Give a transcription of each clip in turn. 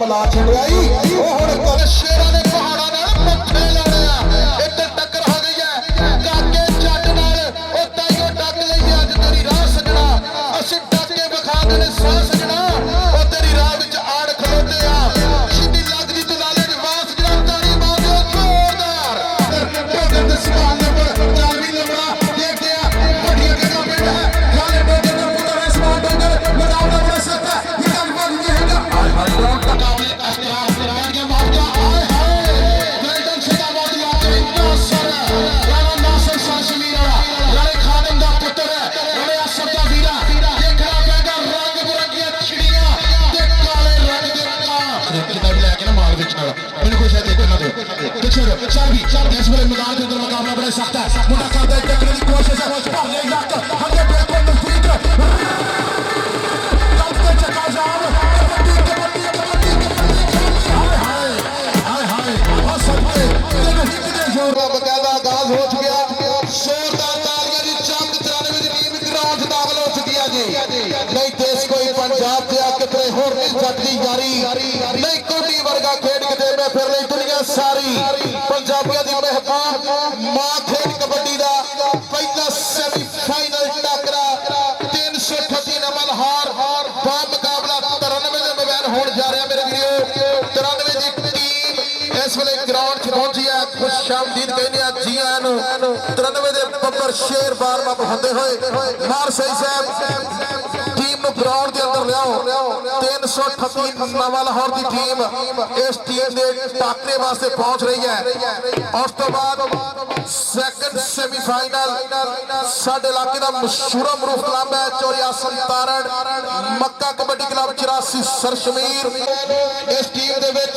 मिला छड़ियाई शेरा ने पहाड़ा मथे लड़िया एक टक्कर हो गई है काके जट नाल ओ ताईओ डक लईए अज तेरी राह सजना असीं डक के विखा देने साह सजना ओ तेरी राह विच आड़ खलोते आ जिन्नी लगदी तू लाले जवास जरा तारी मारो जोरदार गोविंद सवाल नंबर 40 लंबड़ा देखते आ बढ़िया जगह पिंड है लाले डोगर दा पुत्र है सवाल डोगर मुकाबला बड़ा सख्त है ये गल बन गई है हाय हाय रोड मुकाबले एहतराम करार के मारता आए हाय वेल्डन सिदाबाद यात्री नासर राणा नासर शासमीर वाला राणे खादिम दा पुत्र है राणे असद दा वीरा देखना पेगा रंग बिरंगियां चिड़ियां ते काले रंग दे कां किताब लेके ना मार विच मैंने कुछ है देखना दो पीछे चल भी इस वेले मैदान के अंदर मुकाबला बड़ा सख्त है मुंडा करदा है टक्कर दी कोशिश है भाले लक हंगे बिल्कुल नजदीक चलते चका जाम कबड्डी हाय हाय हाय हाय और सबके कितने जोर का बकायदा आगाज हो चुका जोरदार तालियां दी चमक 93 दी टीम ग्राउंड दाखिल हो चुकी है जी नहीं देश कोई पंजाब ते कितने होर नहीं जटदी यारी नहीं कोटी वर्गा खेड के मैं फिर नहीं दुनिया सारी पंजाबियों दी मेहमान मां खेड कबड्डी दा पहला सेमीफाइनल टकरा 338 नंबर हार बा मुकाबला 93 दे मैदान होण जा रहा मेरे वीरो 93 दी टीम इस वेले ग्राउंड च पहुंची है खुशामदीद कहने जी आया नु 93 दे बब्बर शेर बार बार होंदे होए मार सही साहब टीम नु ग्राउंड के अंदर लियाओ 338 नवा लाहौर दी टीम इस टीम दे टाकरे वास्ते पहुंच रही है उस तो बाद सेकंड सेमीफाइनल साडे इलाके दा मशहूर मरूफ क्लब है चोरी आसम तारण मक्का कबड्डी क्लब 84 सरशमीर इस टीम दे विच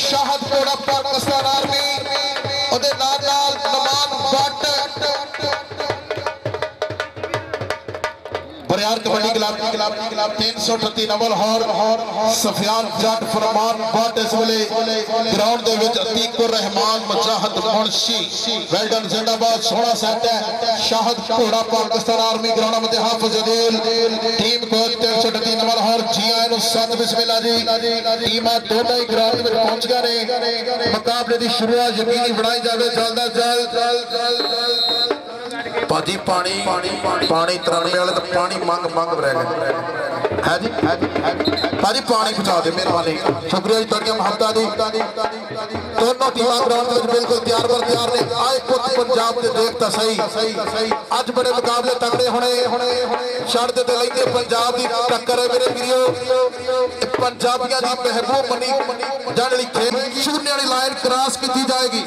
शाहद कोड़ा पाकिस्तान आर्मी ओदे नाल नमान भट्ट बरियार कबड्डी क्लब 338 नवल हौर सफियान जट फरमान भट्ट इस वेले ग्राउंड दे विच अतीकुर रहमान मुजाहिद मुंशी वेल्डन जिंदाबाद सोहना सेट है शाहद घोड़ा पाकिस्तान आर्मी ग्राउंड में हाफिज अदील टीम कोच 338 नवल हौर जी आए नु सत बिस्मिल्लाह जी टीमां दोनों ही ग्राउंड में पहुंच गए ने मुकाबले की शुरुआत यकीनी बनाई जाए जल्द चल भाजी पानी पानी तराने वाले तो पानी मंग मंग रह गए है जी भाजी पानी पहुंचा दे मेहरबानी शुक्रिया जी तुहाडियां मुहब्बतां दी दोनों टीमां ग्राउंड में बिल्कुल तैयार ने आए पुत पंजाब दे देखता सही अज बड़े मुकाबले तगड़े होने छड़ दे ते लैंदे पंजाब दी टक्कर है मेरे वीरो पंजाबियां दी महबूब मनी जाने ली खेल शून्य वाली लाइन क्रॉस की जाएगी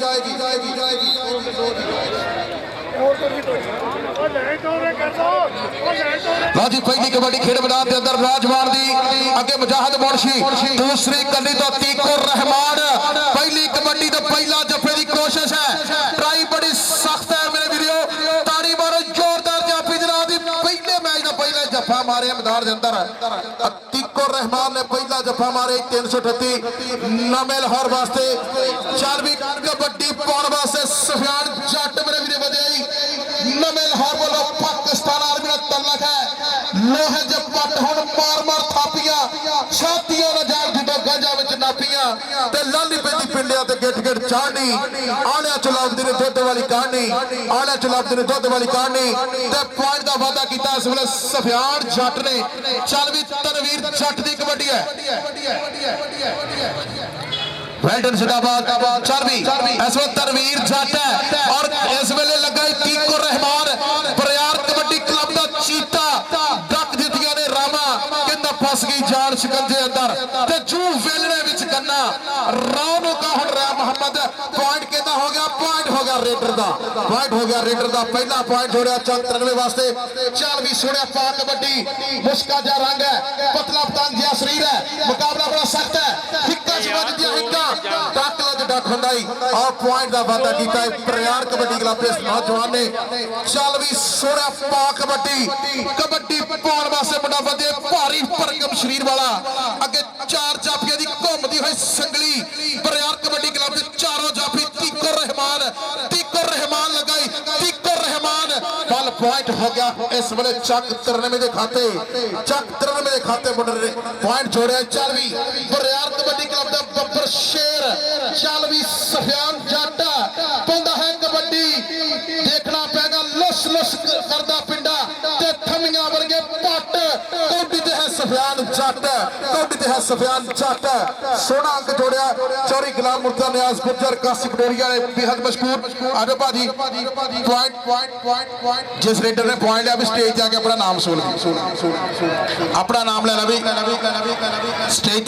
राजी पहली कबड्डी खेड मैदान के अंदर राजवान दी अगे मुजाहिद मुंशी दूसरी कली तो अतीकुर रहमान पहली कबड्डी तो पहला जफे की कोशिश है ट्राई बड़ी सख्त है मेरे वीडियो ताड़ी मारो जोरदार जाफी जनाब दी पहले मैच का पहला जफा मारे मैदान के अंदर अतीकुर रहमान ने पहला जफा मारे 338 नवे लाहौर वास्ते 4वीं कबड्डी पाउण वास्ते सफियान जट मेरे वीडियो बजाई नवे लाहौर वालों पाकिस्तान आर्मी का तलक है लोहे जब पट हुण मार थापियां छातियां ना जाल जिडो गंजा विच नापियां ते लाली पेंदी पिंडियां ते गिट गिट चाढ़नी आलिया चलावदी ने दुध वाली कहानी आलिया चलावदी ने दुध वाली कहानी ते पॉइंट दा वादा कीता इस वेले सफियान जट ने चल भी तनवीर जट दी कबड्डी है वेल्डन जिंदाबाद 4वीं इस वक्त तनवीर जट है और इस वेले लगा अतीकुर रहमान बरियार कबड्डी क्लब दा चीता डक दित्तियां ने रामा कहंदा फस गई जान शिकंजे अंदर ते जू वेलणे विच गन्ना राव नु का हुण रहा मोहम्मद पॉइंट कहंदा हो गया रेडर दा पॉइंट हो गया रेडर दा पहला पॉइंट हो रहा 93 वास्ते 4वीं सोहणिया पा कबड्डी मुस्का जा रंग है पतला पतंग जिहा शरीर है मुकाबला बड़ा सख्त है हिक्का च वजदियां हिक्का डक लग डक हुंदाई और पॉइंट दा वादा कीता है बरियार कबड्डी क्लब इस नौजवान ने 4वीं सोहणिया पा कबड्डी पाउण वास्ते मुंडा वधे भारी भरकम शरीर वाला अगे 4 जाफियां दी घुमदी होई संगली बरियार कबड्डी क्लब दे चारों जाफी तीकुर रहमान लगाई तीकुर रहमान बल पॉइंट हो गया इस वेले चक 93 के खाते, चक 93 के खाते मुंडे ने पॉइंट जोड़े। चल भी बरियार कबड्डी क्लब का बब्बर शेर, चल भी सफियान जट पाउंदा है कबड्डी, देखना पैगा लुस लुस करदा पिंडा ते थमियां वर्गे पट, कौडी ते है सफियान जट, कौडी ते है सफियान जट, सोना अंक जोड़िया। चौरी गुलाम मुर्तजा नियाज गुर्जर कासी पटोरिया ने बेहद मशहूर आजो भाजी पॉइंट पॉइंट पॉइंट पॉइंट जिस रेडर ने पॉइंट लिया भी स्टेज जाके अपना नाम सुन अपना नाम ले ला भी स्टेज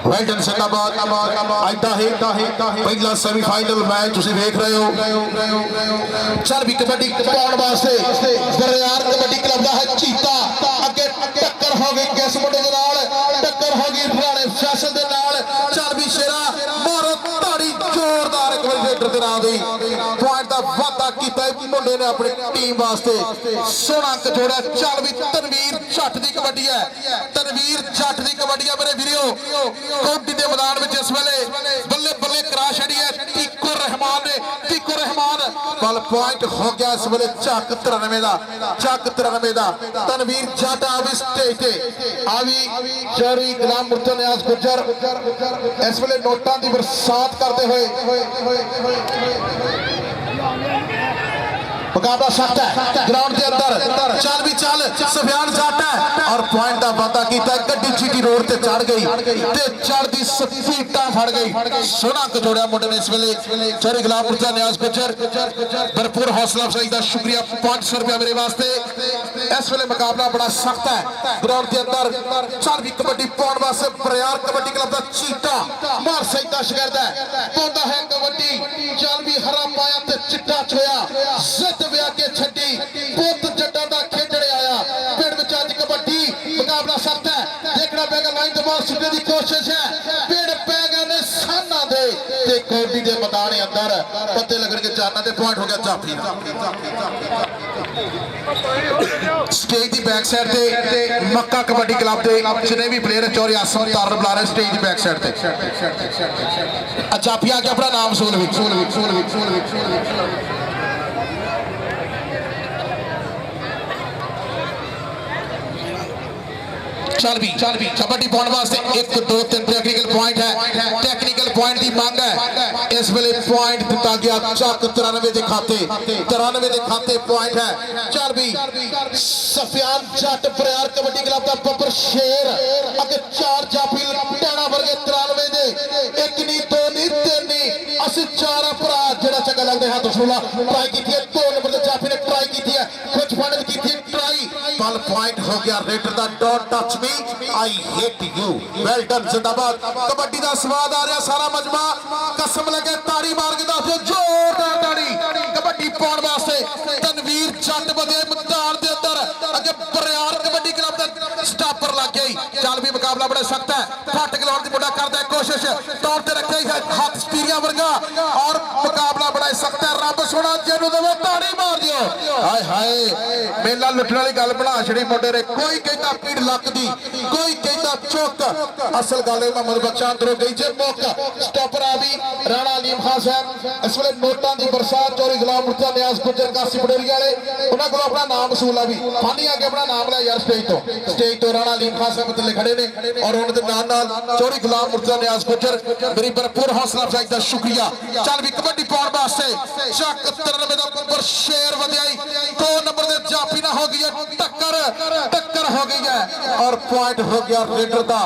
वेल जिंदाबाद। पहला सेमीफाइनल मैच तुसीं देख रहे हो। चल भी कबड्डी पाउण वास्ते बरियार कबड्डी क्लब दा है चीता, अगे टक्कर हो गई किस मुंडे दे नाल, टक्कर हो गई राणे फैशन दे नाल। चल भी शेरा मारो ताड़ी जोरदार एक बार रेडर दे नाल दी पॉइंट दा वादा कीता मुंडे ने अपनी टीम वास्ते, सोहना अंक जोड़िया। चल भी तनवीर जट दी कबड्डी है, तनवीर जट दी कबड्डी है मेरे वीरो। कौडी के मैदान में इस वेले बल्ले बल्ले करा छड़ी है टीको रहमान ने, टीको रहमान बल पॉइंट हो गया इस वेले चक 93 का, चक 93 का। तनवीर जट आ भी स्टेज पे आ भी चौरी गुलाम मुर्तजा नियाज गुर्जर इस वेले नोटां की बरसात करते हुए मुकाबला सख्त है ग्राउंड के अंदर। चल भी चल सफियान जट है और पॉइंट का वादा किया, गड्डी चीटी रोड से चढ़ गई ते चढ़दी सीटा फड़ गई, सोहना अंक जोड़िया मुंडे ने इस वेले। चौरी गुलाम मुर्तजा नियाज गुर्जर भरपूर हौसला अफजाई का शुक्रिया, 500 रुपया मेरे वास्ते। इस वेले मुकाबला बड़ा सख्त है ग्राउंड के अंदर। चल भी कबड्डी पाउण वास्ते बरियार कबड्डी क्लब का चीता मार सईदा शगिर्द है पाउंदा है कबड्डी। चल भी हरा पाया ते चिट्टा छोया जिद व्या के छड्डी पुत जट्टां दा खेडड़े आया पिंड विच अज कबड्डी मुकाबला सख्त है, देखना पेगा लाइन तो बाहर सुटने की कोशिश है, पिंड पैगा ने साना दे ते कबड्डी के मैदान अंदर पत्ते लगन के चारना ते पॉइंट हो गया जाफी। स्टेज की बैक साइड ते मक्का कबड्डी क्लब के जिन्हें भी प्लेयर चौरी आसम तार बुला रहे स्टेज की बैक साइड ते जाफी आके अपना नाम सुन। चल भी कबड्डी पाउण वास्ते 1 2 3 टेक्निकल पॉइंट है, टेक्निकल पॉइंट की मांग है। इस वेले पॉइंट दिता गया चक 93 के खाते, 93 के खाते पॉइंट है। चल भी सफियान जट बरियार कबड्डी क्लब का बब्बर शेर अगे 4 जाफी टैणा वर्गे 93 दे, 1 नहीं 2 नहीं 3 नहीं असि 4 भरा जेड़ा चंगा लगदा है दोस्तों ट्राई की है। 2 नंबर के जाफी ने ट्राई की है, कुछ फाइनल की थी ट्राई, बल पॉइंट हो गया रेडर दा। Don't touch me I hate you, well done जिंदाबाद। कबड्डी का स्वाद आ रहा सारा मजमा कसम लगे ताड़ी मार के दस जोरदार ताड़ी कबड्डी पाउण वास्ते तनवीर जट बदे मैदान के अंदर अगे बरियार कबड्डी क्लब का स्टॉपर लग गई। चल भी मुकाबला बड़ा सख्त है, फट गलाउण की मुंडा करता है कोशिश तौर पर रखे हाथ स्पीरिया वर्गा और मुकाबला बड़ा सख्त है। रब सोना जेनू देवे ताड़ी मार दियो, हाय हाय मेला लुटण वाली गल बना छड़ी मुंडे ने। कोई कहता पीड़ लक दी, कोई कहता चुक, असल गल मोहम्मद बख्शा अंदरों गई जे मुक। स्टॉपर आ भी राणा अलीम खान साहब इस वेले नोटां की बरसात चौरी गुलाम मुर्तजा नियाज गुर्जर कासी पटोरिया वाले उन्होंने को अपना नाम वसूला भी फानी आके अपना नाम लिया यार स्टेज तो राणा अलीम खान साहब थले खड़े ने और उन्होंने नाल चौरी गुलाम मुर्तजा नियाज गुर्जर मेरी भरपूर हौसला अफजाई का शुक्रिया। चल भी कबड्डी पाउण वास्ते चक 93 का बब्बर शेर वधियाई 2 नंबर के जाफी ना हो गई है, टक्कर हो गई है और पॉइंट हो गया रेडर का।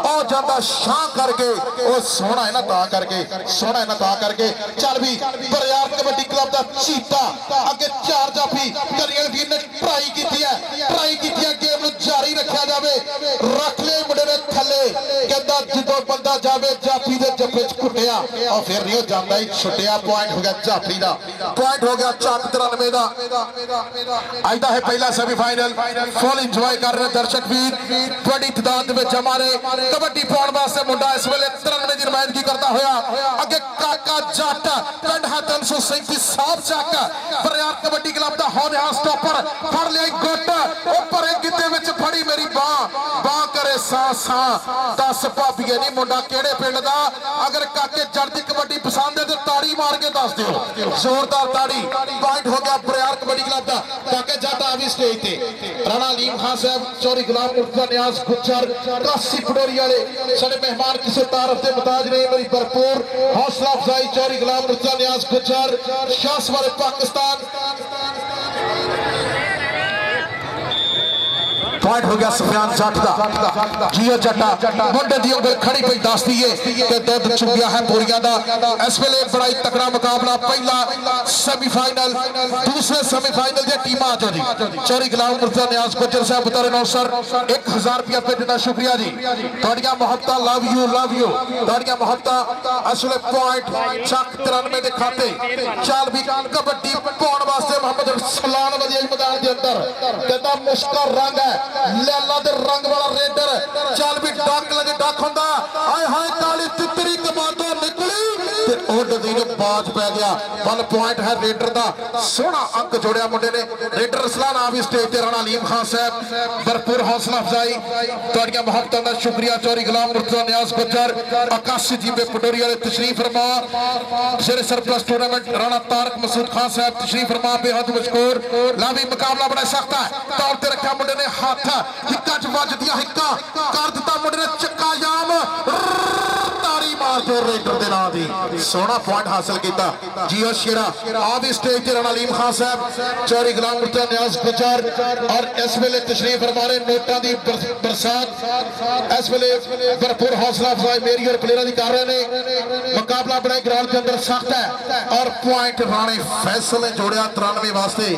और जाता शाह करके वो सोहना है ना ता करके, सोहना है ना ता करके। चल भी बरियार कबड्डी क्लब का चीता अगे 4 जाफी करियल वीर ने ट्राई की है गेम में जारी रखा जाए, रख ले मुंडे ने थले कहता जो बंदा जावे जाफी के जफे च कुटिया और फिर नहीं जाता ही छुटिया। पॉइंट हो गया जाफी का, पॉइंट हो गया चक 93 का। अज का है पहला सेमीफाइनल, फुल इंजॉय कर रहे दर्शक वीर बड़ी तादाद में जमा रहे। कबड्डी पाउण वास्ते मुंडा इस वेले 93 की नुमाइंदगी करता हुआ अगे काका जट पिंड है 337 साफ चक बरियार कबड्डी क्लब का होने स्टॉपर फड़ लिया गुट ऊपर गिद्दे में फड़ी मेरी बां करे सांस 10 भाभीए नहीं मुंडा केड़े पिंड दा अगर काके जट दी कबड्डी पसंद है तो ताड़ी मार के दस दिओ जोरदार ताड़ी पॉइंट हो गया बरियार कबड्डी क्लब दा काके जट आ भी स्टेज ते राणा अलीम खान साहब चौरी गुलाम मुर्तजा नियाज गुज्जर कासी पटोरी वाले साडे मेहमान किसी तारफ के मुताज नहीं मेरी भरपूर हौसला अफजाई चौरी गुलाम मुर्तजा नियाज गुज्जर शास वाले पाकिस्तान पॉइंट हो गया सफियान जट दा जियो जट्टा मुंडे दी उंगल खड़ी पई दसदी है कि दुध चुगिया है बोरियां दा इस वेले बड़ा ही तगड़ा मुकाबला पहला सेमीफाइनल दूसरे सेमीफाइनल दी टीमां आ जी चौरी गुलाम मुर्तजा नियाज गुज्जर साहब बतौर नौसर 1000 रुपया भेजने का शुक्रिया जी तुहाडियां मोहब्बतां लव यू तुहाडियां मोहब्बतां इस वेले पॉइंट चक 93 दे खाते चल भी कबड्डी पाउण वास्ते मोहम्मद सलान वधिया मैदान दे अंदर कहता मुश्का रंग है लैला दे रंग वाला रेडर चल भी डक लगे डक हुंदा हाय हाय काली तितरी कमांडो निकली ते ओड दी नु बाज पै गया बल पॉइंट है रेडर दा सोहना अंक जोड़िया मुंडे ने रेडर रसलान आ भी स्टेज ते राणा अलीम खान साहब भरपूर हौसला अफजाई तुहाडियां मोहब्बतां दा शुक्रिया चौरी गुलाम मुर्तजा नियाज गुज्जर आकाशी जीबे पटोरी वाले तशरीफ फरमा शेर सरप्लस टूर्नामेंट राणा तारक मसूद खान साहब तशरीफ फरमा बेहद मशकूर लावी मुकाबला बड़ा सख्त है तौर ते रखा मुंडे ने हाथ हिक्का च वजदियां हिक्का कर दिता मुंडे ने चक्का जाम ताड़ी मार के रेडर दे नां दी सोहना पॉइंट हासिल किया जियो शेरा आ भी स्टेज ते राणा अलीम खान साहब चौरी गुलाम मुर्तजा नियाज गुज्जर और इस वेले तशरीफ फरमा रहे नोटां दी बरसात इस वेले भरपूर हौसला अफजाई मेरी और प्लेयरां दी कर रहे ने मुकाबला बड़ा ग्राउंड के अंदर सख्त है और पॉइंट राणे फैसल ने जोड़िया 93 वास्ते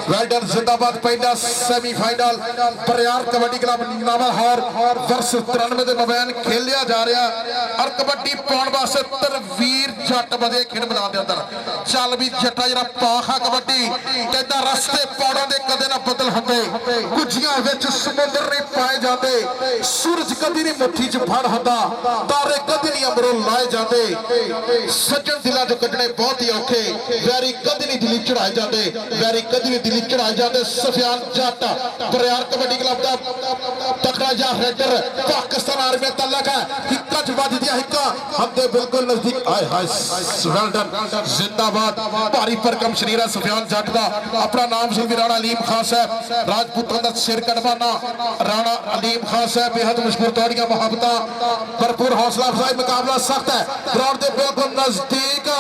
वेल डन जिंदाबाद पहला सेमीफाइनल बरियार कबड्डी क्लब नावलहार वर्ष 93 दे मबैन खेलिया जा रहा और कबड्डी पाउण वास्ते तरवीर जट बदे खेड मैदान दे अंदर चल भी जट्टा जरा पाखा कबड्डी कहता रस्ते पौड़ों दे कदे ना बदल हुंदे कुजियां विच समुंदर नहीं पाए जाते सूरज कदी नहीं मुट्ठी च फड़ हुंदा तारे कदी नहीं अमरों लाए जाते सज्जन दिलां चों कड्ढने बहुत ही औखे वैरी कदी नहीं दिली चढ़ाए जाते वैरी कदी नहीं दिली चढ़ाए जाते सफियान जट बरियार कबड्डी क्लब दा तकड़ा जा रेडर पाकिस्तान आर्मी तलक है हिक्का च वज दिया हिक्का हमदे बिल्कुल नजदीक आए हाय वेल डन जिंदाबाद भारी भरकम शरीर है सफियान जट दा अपना नाम सुन भी राणा अलीम खान साहब राजपूतां दा सिर कटवाना राणा अलीम खान साहब बेहद मशहूर तुहाडियां मोहब्बतां भरपूर हौसला अफजाई मुकाबला सख्त है ग्राउंड दे बिल्कुल नजदीक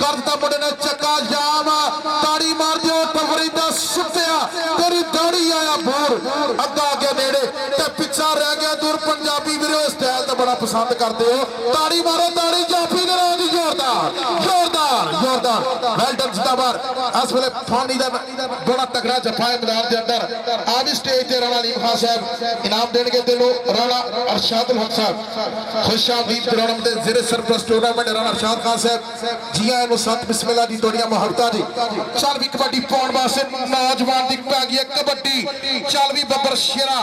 कर दिता मुंडे ने चक्का जाम ताड़ी मार दियो तफरीदा सुत्या तेरी दाढ़ी आया बोर अग्गा आगे नेड़े ते पिछा रह गया दूर पंजाबी वीरो स्टाइल तो बड़ा पसंद करते हो ताड़ी मारो ताड़ी जाफी करो दी जोरदार जोरदार जोरदार वेल डन जिंदाबाद इस वेले फानी दा बड़ा तगड़ा जफा है मैदान के अंदर आ भी स्टेज ते राणा अलीम खान साहब इनाम देंगे दिलो राणा अरशाद हक साहब खुशामदीद टूर्नामेंट दे ज़िले सरप्लस टूर्नामेंट राणा अरशाद खान साहब जिया नु सत बिस्मिल्लाह दी तोड़ियां मोहब्बतां दी चल भी कबड्डी पाउण वास्ते नौजवान दी पै गई कबड्डी चल भी बब्बर शेरा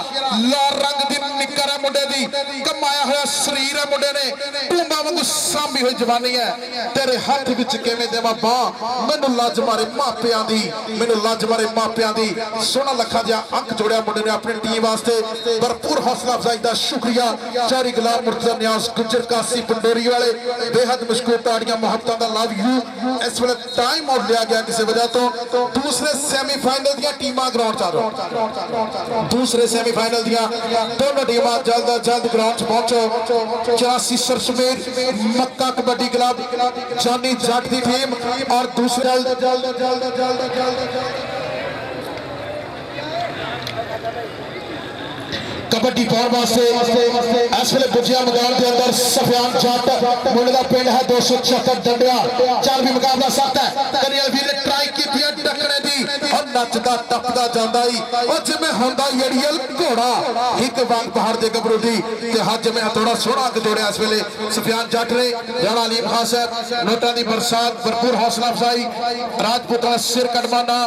लाल रंग दी निकर है मुंडे दी कमाया होया शरीर है मुंडे ने टूंबा वांगू सांभी हुई जवानी है तेरे हाथ विच किवें देवां बाह मैनू लज मारे मापियां दी मैनू लज मारे मापियां दी सोहना लखा जिहा अंक जोड़िया मुंडे ने अपनी टीम वास्ते भरपूर हौसला अफजाई दा शुक्रिया चौरी गुलाम मुर्तजा नियाज गुज्जर कासी पंडोरी वाले बेहद मशकूर ताड़ियां मोहब्बतां दा लव यू इस वेले टाइम आउट लिया गया किसी वजह तो दूसरे सेमीफाइनल दियां टीमां ग्राउंड च आ दूसरे सेमीफाइनल दियां दोनों टीमां जल्द अज जल्द ग्राउंड च पहुंचो 84 सरसमेर मक्का कबड्डी क्लब जानी जट की टीम और दूसरे कबड्डी पाउण वास्ते इस वेले बुझिया मैदान के अंदर सफियान जट मुंडे दा पिंड है 276 डंडिया चल भी मुकाबला सख्त है करियल वीर ने ट्राई की टकरे दी और नचदा टपदा जांदा ही और जिवें हुंदा एड़ियल घोड़ा एक वांग पहाड़ दे गबरू दी ते हज में थोड़ा सोहना अंक जोड़िया इस वेले सफियान जट ने राणा अलीम खान साहब नोटां दी बरसात भरपूर हौसला अफजाई राजपूतां सिर कटवाना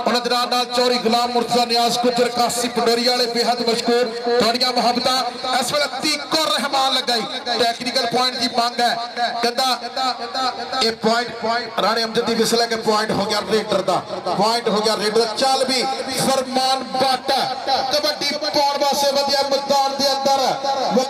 उन्हां दे नाल चौरी गुलाम मुर्तजा नियाज गुज्जर कासी पंडोरी वाले बेहद मशकूर तुहाडियां मोहब्बतां इस वेले तीको रहमान लगाई टेक्निकल पॉइंट की मांग है कहंदा ये पॉइंट राणे अमजद दी विसल के पॉइंट हो गया रेडर दा पॉइंट हो गया रेडर चल भी फरमान बट कबड्डी पाउण वास्ते वधिया मैदान दे अंदर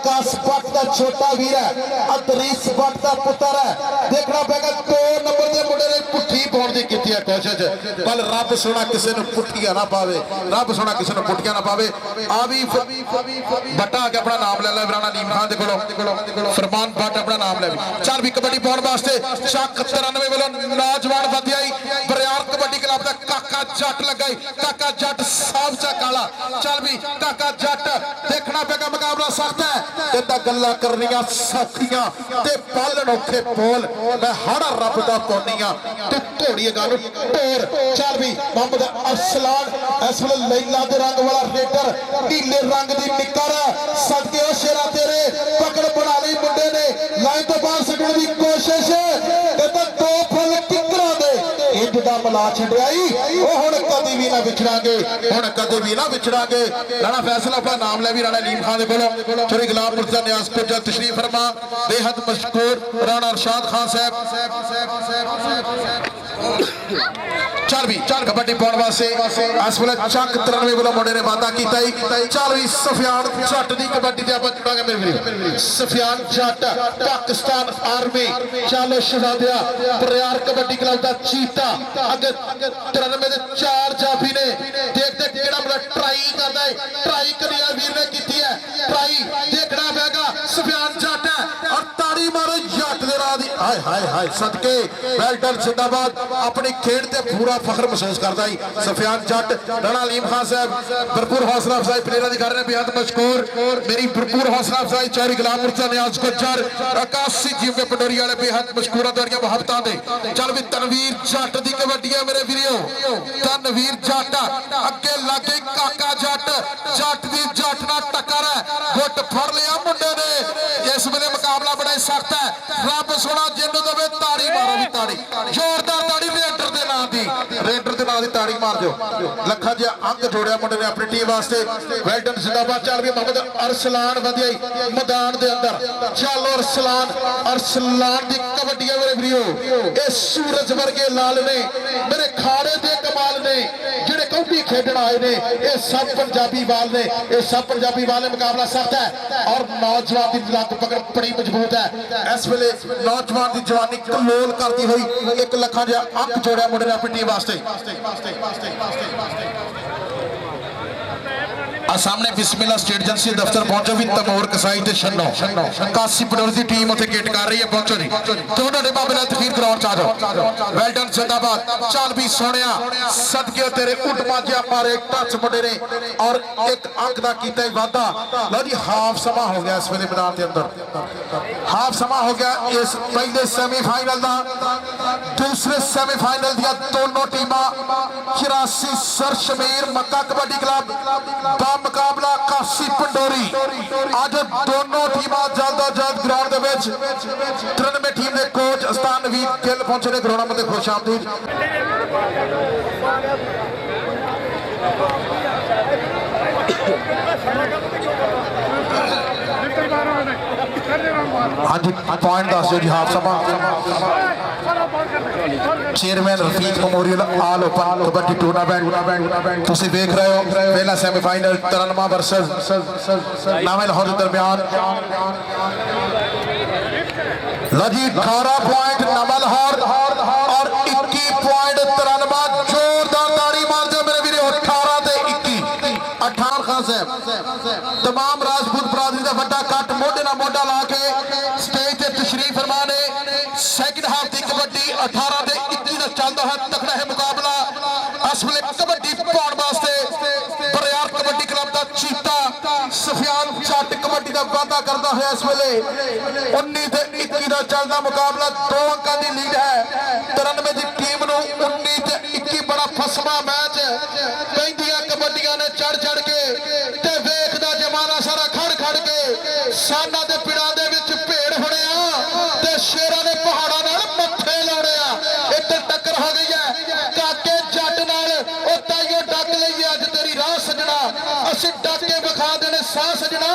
विकास भट्ट का छोटा वीर है, अतरीस भट्ट का पुत्र है। देखना पेगा 2 नंबर के मुंडे ने पुट्ठी पाने की की कोशिश, पर रब सोना किसी ने पुट्ठियां ना पावे, रब सोना किसी ने पुट्ठियां ना पावे। आ भी बट्टा आके अपना नाम ले ला वीराना नीम खान दे कोलों, फरमान भट्ट अपना नाम ले। चल भी कबड्डी पाने वास्ते शक 93 वालों नौजवान वधियाई बरियार कबड्डी क्लब का काका जट लगाई, काका जट साफ चा काला। चल भी काका जट देखना पेगा मुकाबला सख्त है, इदा गल्लां करनियां सौखियां ते पालन औखे बोल। मैं हर रब दा कोनियां ते घोड़ी गल टोर। चल भी मोहम्मद अरसलान इस वेले लैला दे रंग वाला रेडर, नीले रंग दी निकर सदके ओ शेरा तेरे पकड़ बना ली मुंडे ने, लाइन तो बाहर सटण दी कोशिश, कहता 2 फल किकरा दे इंज दा मिला छड़ियाई। ओ हुण कदी भी ना विछड़ांगे, हुण कदी भी ना विछड़ांगे। राणा फैसला अपना नाम ले भी राणा नीम खान दे कोलों, चोरी गुलाम मुर्तजा न्यासपुर जल तशरीफ फरमा। बेहद मशकूर राणा अरशाद खान साहब। चल भी चल कबड्डी पाने वास्ते इस वेले चक 93 वाला मुंडे ने वादा किया। चल भी सफियान जट की कबड्डी से आप जुड़ांगे मेरे वीर। सफियान जट पाकिस्तान आर्मी चलो शहजादिया बरियार कबड्डी क्लब का चीता अगे 93 के 4 जाफी ने। देखते केड़ा बड़ा ट्राई करता है, ट्राई करिया वीर ने की है, ट्राई देखना पेगा सफियान जट है और ताड़ी मारो जट दे राह दी। हाय हाय हाय सदके वेल्डन जिंदाबाद अपनी खेड ते पूरा फख्र महसूस करता है सफियान जट। राणा अलीम खान साहब भरपूर हौसला अफजाई प्लेयर की कर रहे हैं, बेहद मशकूर। मेरी भरपूर हौसला अफजाई चौरी गुलाम मुर्तजा न्याज गुज्जर 81 जिम्मे पंडोरी वाले बेहद मशकूर तेरिया मुहब्बतां दे। चल भी तनवीर जट की कबड्डी है मेरे वीरो, तनवीर जट अगे लागे काका जट, जट की जट ना टक्कर है, गुट फड़ लिया मुंडे ने। इस वेले मुकाबला बड़ा सख्त है, रब सोना जिन्नू दवे ताड़ी मारो भी ताड़ी, जोरदार ताड़ी रेडर दे नाम दी, रेडर दे नाम दी ताड़ी मार दो। लखा जिहा अंक जोड़िया मुंडे ने अपनी टीम वास्ते। वेल्डन जिंदाबाद। चल भी मोहम्मद अरसलान वधियाई मैदान दे अंदर। चलो अरसलान, अरसलान दी कबड्डी है मेरे वीरो। ये सूरज वर्गे लाल ने मेरे खाड़े दे कमाल ने, जिहड़े कौडी खेडण आए ने ये सब पंजाबी वाल ने, ये सब पंजाबी वाले। मुकाबला सख्त है और नौजवान की लग पकड़ बड़ी मजबूत है। इस वेले नौजवान की जवानी कलोल करती हुई 1 लखा जिहा अंक जोड़िया मुंडे ने अपनी टीम वास्ते। सामने बिस्मिल्लाह स्टेट एजेंसी दफ्तर पहुंचो भी तमोर कसाई ते छन्नो कासी पडोर की टीम उत्थे गेट कर रही है। पहुंचो जी दोनों ने बाबे नाल तखीर ग्राउंड च आ जाओ। वेल्डन जिंदाबाद। चल भी सोनिया सदके तेरे उठ माजिया मारे टच मुंडे ने और 1 अंक दा कीता ही वादा। लो जी हाफ समा हो गया इस वेले मैदान के अंदर, हाफ समा हो गया इस पहले सेमीफाइनल दा। दूसरे सेमीफाइनल दिया दोनों टीमां 84 सरशमीर मक्का कबड्डी क्लब मुकाबला कासी पंडोरी। आज दोनों टीमां जल्द जल्द ग्राउंड दे विच 93 टीम के कोच अस्तान नवीद गिल पहुंचे ने ग्राउंड में। खुश आमदीद। हाँ जी पॉइंट दस दो जी हाफ समा। चेयरमैन रफीक मेमोरियल आल ओपन कबड्डी टूर्नामेंट तुसीं देख रहे हो। पहला सेमीफाइनल 93 वर्सेस नामे लाहौर के दरमियान। लो जी 18 पॉइंट नामा लाहौर और 21 पॉइंट 93। जोरदार ताड़ी मार दो मेरे वीरो। 18 ते 21 18 खान साहब तमाम राजपूत बरादरी का बड़ा कट मोढे ना मोढा ला के स्टेज से तशरीफ फरमा ने। सैकंड हाफ की कबड्डी 18 ते 21 का चलता है, तगड़ा है मुकाबला। इस वेले कबड्डी पाने वास्ते बरियार कबड्डी क्लब का चीता सफियान जट कबड्डी का वादा करता है। इस वेले 19 ते 21 का चलता मुकाबला, 2 अंकों की लीड है 93 की टीम नूं। 19 ते 21 बड़ा फसवा मैच पैंदियां कबड्डियां ने चढ़ चढ़ के ते वेखदा जमाना सारा खड़ खड़ के साना दे पिड़ा दे विच भेड़ होने ते शेरां ने पहाड़ां नाल मत्थे लाउणे आ। इक टक्कर हो गई है काके जट नाल, ओ ताईओ डक लईए अज तेरी राह सजना, असीं डक के विखा देने साह सजना।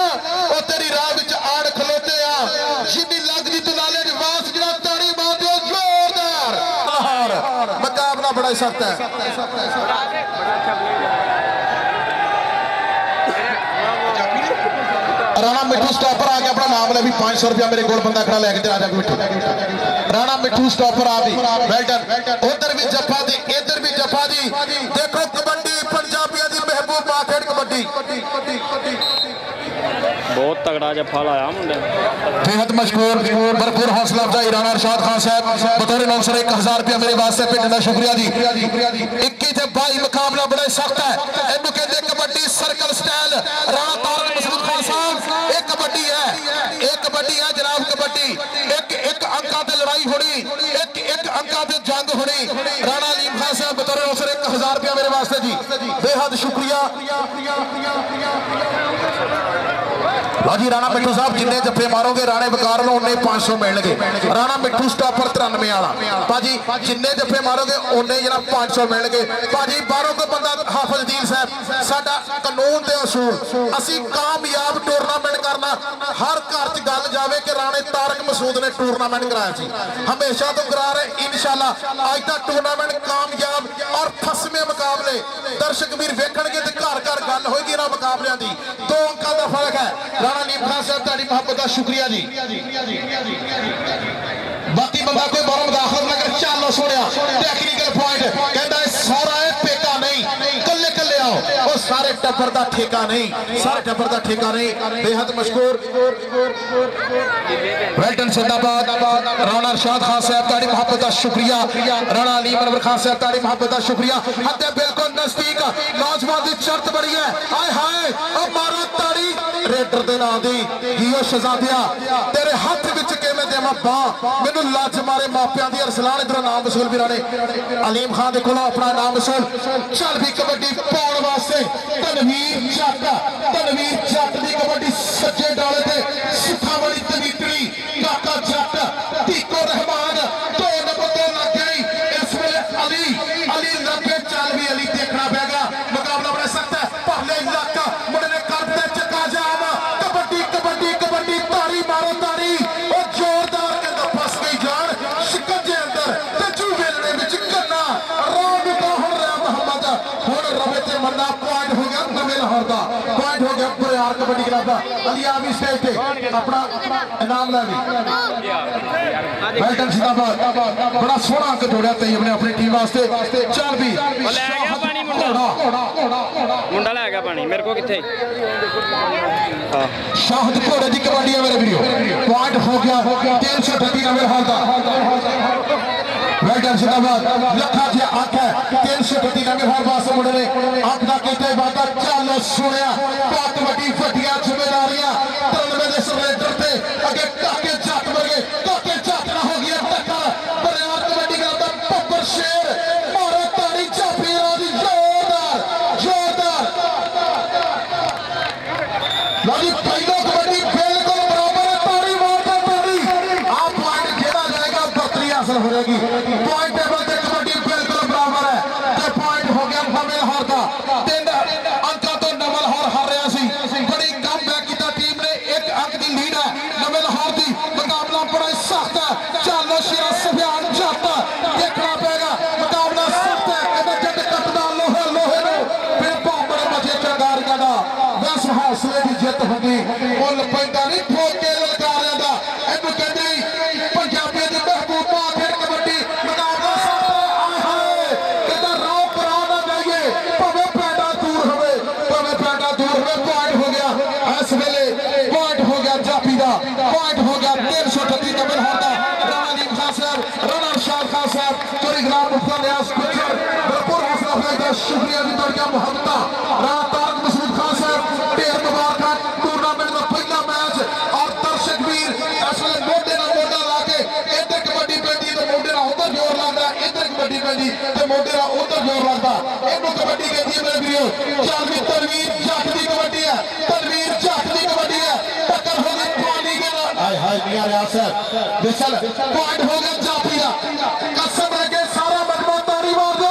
ओ तेरी राह विच आड़ खलोते आ, जिन्नी लगदी दुलाले च वाह सजना। ताड़ी मार दिओ जोरदार। मुकाबला बड़ा सख्त है। राणा मिठू स्टॉपर आ गया, अपना नाम ले भी 500 रुपया मेरे को बंदा खड़ा लेके चला जा मिठू। राणा मिठू स्टॉपर आ भी वेल्डन। उधर भी जफा दी, इधर भी जफा दी। देखो कबड्डी पंजाबियों की महबूब माखेड़ कबड्डी, बहुत तगड़ा जफा लाया मुंडे, बेहद मशहूर भरपूर हौसला अफजाई राणा अरशाद खान साहब बतौर नौसर 1000 रुपया मेरे वास्ते भेजने का शुक्रिया जी। 21 ते 22 मुकाबला बड़ा सख्त है, इन्हों कहते कबड्डी सर्कल स्टाइल। राणा तारक मसूद खान साहब एक कबड्डी है जनाब, कबड्डी एक अंका ते लड़ाई होनी, एक अंका ते जंग होनी। राणा अलीम खान साहब बतौर नौसर 1000 रुपया मेरे वास्ते जी, बेहद शुक्रिया जी। राणा मिठू साहब जिन्ने जफे मारोगे राणे बकार उन्ने 500 मिलणगे। राणा मिठू स्टॉपर 93 वाला भाजी, जिन्ने जफे मारोगे उन्ने जरा 500 मिलणगे भाजी। बाहरों को बंदा हाफिज दीन साहब साडा कानून ते असूल, असी कामयाब टूरनामेंट करना, हर घर च गल जावे कि राणे तारक मसूद ने टूरनामेंट कराया सी, हमेशा तो करा रहे इंशाल्लाह। अज तक टूरनामेंट कामयाब और फसवे मुकाबले दर्शक वीर वेखणगे ते घर घर गल होएगी इन्हां मुकाबलियां दी। 2 अंकां दा फर्क है। राणा अलीम खान साहब ताड़ी मोहब्बत का शुक्रिया जी। बाकी बंदा कोई बाहरों मुदाखलत ना करे, चलो सुनिया टेक्निकल पॉइंट कहता है सारा है पेका नहीं, कल्ले कल्ले आओ, वो सारे टब्बर दा ठेका नहीं, सारे टब्बर दा ठेका नहीं। बेहद मशहूर वेल्टन जिंदाबाद। राणा अरशाद खान साहब ताड़ी मोहब्बत का शुक्रिया, राणा अली मनवर खान साहब ताड़ी मोहब्बत का शुक्रिया। हद बिल्कुल नजदीक नौजवान की शर्त बड़ी है, हाय हाय और मारो ताड़ी रेडर दे नाम दी गियो शहजादिया तेरे हाथ विच किवें देवां बां, मैनू लज मारे मापियां दी। अरसलान इधरों नाम वसूल भी राणे अलीम खान दे कोलों अपना नाम वसूल। चल भी कबड्डी पाउण वास्ते तनवीर जट दी कबड्डी सज्जे डाले ते सुखा वाली तवीतरी काका जट टीको रहमान 2 नंबर 2 लग गई इस वेले अली लगे। चल भी अली देखना पेगा, मुकाबला बड़ा सख्त है। पहले इलाका मुंडे ने कर दे चक्का जाम, कबड्डी कबड्डी कबड्डी तारी मारो तारी और जोरदार के अंदर फस गई जान शिकंजे अंदर ते जुवेलने विच गन्ना राम का हो रहा मोहम्मद हुण रवे ते मन्ना। पॉइंट हो गया नवे लाहौर दा, पॉइंट हो गया बरियार कबड्डी क्लब दा। अली आ भी स्टेज ते अपना इनाम ले भी वेल्टन जिंदाबाद। बड़ा सोहना अंक जोड़िया तैयब ने अपनी टीम वास्ते। चल भी मुंडा लै गया पानी मेरे को किथे शाहद घोड़े की कबड्डी है मेरे वीडियो। पॉइंट हो गया 338 नंबर हाल दा। वेल्टन जिंदाबाद। लखा जी अंक है 338 नंबर हाल वास्ते मुंडे ने अंक दा कीते वादा। चलो सुनिया बहुत वड्डी वड्डियां जिम्मेदारियां 93 दे सरेंडर ते अगे काके जट वर्गे काके जट ना हो गया टक्कर बरियार कबड्डी क्लब दा पप्पर शेर मारो ताड़ी जाफी दी जोरदार लाजी पहलो कबड्डी बिल्कुल बराबर है। ताड़ी मारता ताड़ी आ पॉइंट खेला जाएगा, बकरी हासिल हो जाएगी। पॉइंट टेबल से कबड्डी बिल्कुल बराबर है तो पॉइंट हो गया नवे लाहौर का। 3 अंकों तो नवा लाहौर हार रहा सी, बड़ी कम बैक किया टीम ने, 1 अंक की लीड है नवे लाहौर की। मुकाबला बड़ा सख्त है। चलो शेरा सफियान जट देखना पेगा, मुकाबला सख्त है। जट कटदा लोहे बड़े मजे चंगारियां का बस हौसले की जित होगी। मुल पैंदा नहीं ठोक के ललकार लेंदा, इनू कहते पंजाबी दी महबूब माखेड़ कबड्डी। मुकाबला सख्त है, कहता राव परा ना जाइए भावे पैंडा दूर होवे, पॉइंट हो गया इस वेले, पॉइंट हो गया जाफी दा, पॉइंट हो गया 338 नंबर हाल दा। राणा अलीम खान साहब, राणा अरशाद खान साहब कोरियोग्राफ मुफ्ता न्याज गुजर भरपूर हौसला अफजाई का शुक्रिया जी। तोड़िया मोहब्बत राणा तारक मसूद खान साहब ढेर मुबारक। टूर्नामेंट का पहला मैच और दर्शक वीर इस वेले मोढे नाल मोढा ला के इधर कबड्डी पैंदी तो मोढे नाल उधर जोर लगदा, इधर कबड्डी पैंदी तो मोढे नाल उधर जोर लगदा। इनू कबड्डी कहती है मेरे वीरो। चल भी तनवीर जट दी कबड्डी है, तनवीर जट दी कबड्डी है। टक्कर हो गई पानी के नाल, हाय हाय मियां रियाज साहब बेचल। पॉइंट हो गया जाफी दा, कसम है कि सारा मजमा ताड़ी मार दो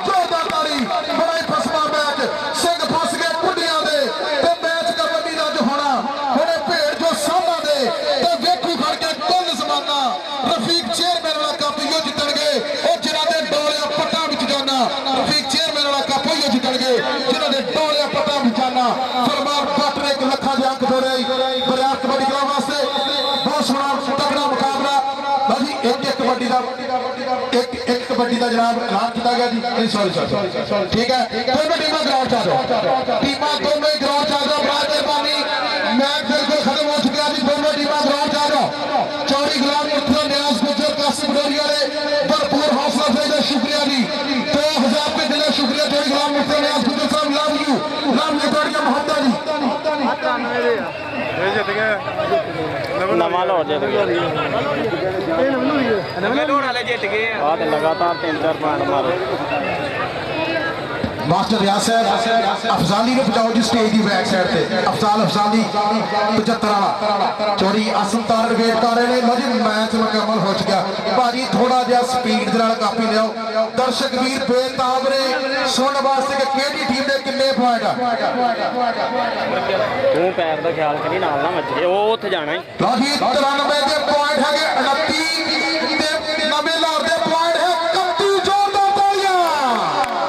जोरदार ताड़ी। बड़ा ही फसवा मैच, सिंह फस गए कुंडियां दे ते मैच कबड्डी दा जो होना हुणे भेड़ जो सामा दे ते वेखू खड़ के कुल जमाना रफीक चेयरमैन वाला कप यो जितणगे ओ जिन्हां दे डोलिया पट्टां विच जाना। रफीक चेयरमैन वाला कप यो जितणगे जिन्हां दे डोलिया पट्टां विच जाना। फरमान बट ने 1 लखा दे अंक कबड्डी का जनाब ऐलान किया गया जी नहीं सॉरी ठीक है दोनों टीमां ग्राउंड च आ जाओ टीमां दोनों ही ग्राउंड च आ जाओ बड़ा मेहरबानी मैच बिल्कुल खत्म हो चुका जी दोनों टीमां ग्राउंड च आ जाओ चौड़ी गुलाम मुर्तजा न्याज गुजर कासिम डोरिया ने भरपूर हौसला अफजाई का शुक्रिया जी 2000 रुपये दिले शुक्रिया चौड़ी गुलाम मुर्तजा न्याज गुजर साहब लव यू डोरिया मोहम्मद जी नवा लाहौर जित गया लगातार 3-4 पॉइंट मारे मास्टर रियाज साहब अफजाली ने पहुंचाओ जी स्टेज की बैक साइड से अफजाली 75 वाला चोरी आसम तार वेट कर रहे हैं लो जी मैच मुकम्मल हो चुका भाजी थोड़ा जिहा स्पीड दे नाल कापी लियाओ दर्शक वीर बेताब ने सुनने वास्ते कि केड़ी टीम दे कितने पॉइंट तू पैर का ख्याल करी नाल ना मजे वो उत्थे जाना ही लो जी 93 के पॉइंट है 29 ते नवे लाहौर दे पॉइंट है 31 जोरदार तालियां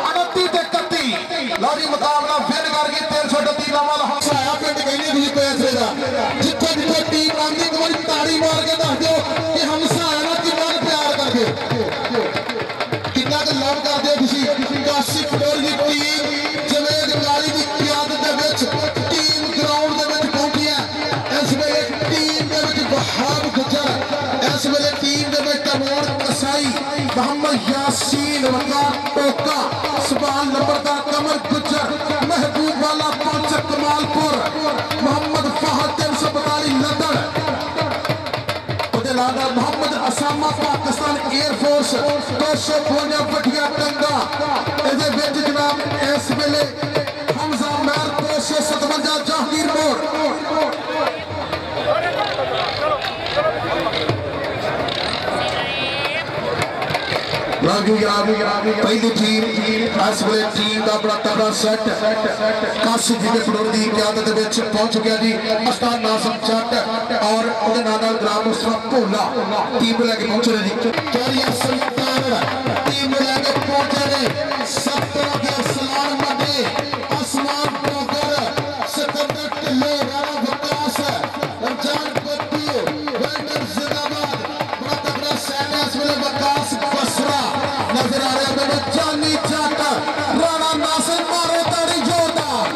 29 ते 31 लो जी मुकाबला फिर कर गई 338 नवा हसाया पिंड कहने दी पैसे दा जिथे जिथे टीम आंदी एक बार ताड़ी मार के दस दो कि हम हसाया ना कितना प्यार करके कितना लव करदे खुशी काशिफ डोर दी टीम जवेद गाली दी क़यादत दे विच टीम ग्राउंड दे विच पहुंची है इस वेले टीम दे विच वहाब गुजर इस वेले टीम दे विच तमोर कसाई मोहम्मद यासीन वकार टोका सुभान नंबरदार कमर गुजर महबूब वाला पंच कमालपुर मोहम्मद फहद 342 लदड़ मोहम्मद असामा पाकिस्तान एयरफोर्स 252 पटिया टंगा इहदे विच जनाब इस वेले हमजा महर 257 जहांगीर मोड़ पहली टीम इस वे टीम का बड़ा तगड़ा सेट काशिफ जी पटोरी की क़यादत पहुंच गया जी अस्तान नाज़म जट और ग्राम भोला टीम लैके पहुंचे जी चौरिया सुल्तान टीम लैके पहुंचे ने सब तरह के सलाम मडे आसमान पोगर सिकंदर टिल्लो राणा विकास रमजान पट्टू वेंडर जिंदाबाद बड़ा तगड़ा सेट है इस वेले विकास बसरा नजर आ रहा है जानी जट राणा नासिर मारो ताड़ी जोरदार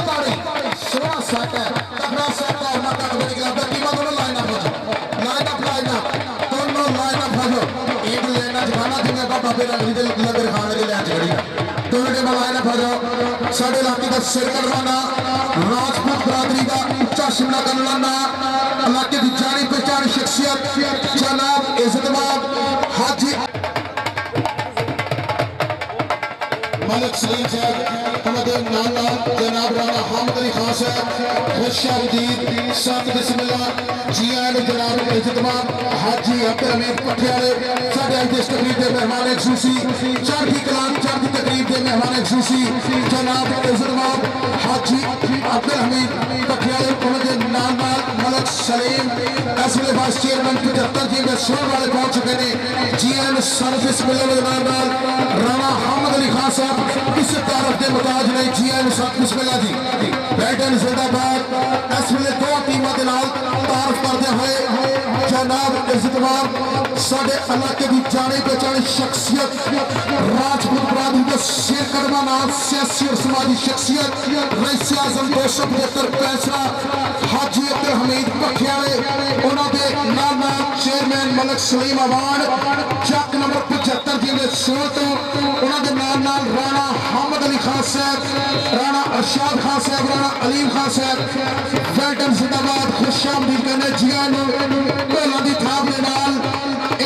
ताड़ी सोना सेट है तगड़ा सेट है ना तक बड़ी गला टीमां दोनों लाइन अप दोनों लाइन अप हो एक लेना जमाना जिंगे बाबा बेरा लीडर लगर खान के ले खड़ी दोनों टीमां लाइन अप हो साडे इलाके का सिर करवाना राजपूत बरादरी का उच्चा शिमला करवाना इलाके की जानी पहचान शख्सियत जनाब इज्जतमान हाजी मलिक सलीम साहब हमारे नाना जनाब राणा हामिद अली खान साहब खुशाउद्दीन साथ बिस्मिल्लाह जी आए जनाब इज्जतमान हाजी अब्दुल हमीद पटियाले साडे आज इस तकरीब के मेहमान खुसूसी चढ़ती कलाम चढ़ती तकरीब के मेहमान खुसूसी जनाब इज्जतमान हाजी अब्दुल हमीद पटियाले उन्होंने नाना मलिक सलीम इस वे वाइस चेयरमैन 75 टीम के सुन वाले पहुंच चुके हैं जी आए साथ बिस्मिल्लाह राणा हामिद अली खान साहब किसी तारफ के मुताज नहीं जी आए साथ बिस्मिल्लाह जी बैटन जिंदाबाद इस वे दो टीमों के नाल तारफ करते हुए जनाब इज्जतमान साडे इलाके की जानी पहचानी शख्सियत राजपूत बरादरी के शेर कदमा नाम सियासी और समाजी शख्सियत रईस आजम 275 पैसा हाजी अब्दुल हमीद पटियाले उन्होंने नाम चेयरमैन मलिक सलीम अवान चक नंबर 75 जी के शो तो उन्होंने नाम राणा हामिद अली खान साहब राणा अरशाद खान साहब राणा अलीम खान साहब वेलकम जिंदाबाद खुशामदीद करने जिया ढोलों की थाप के नाल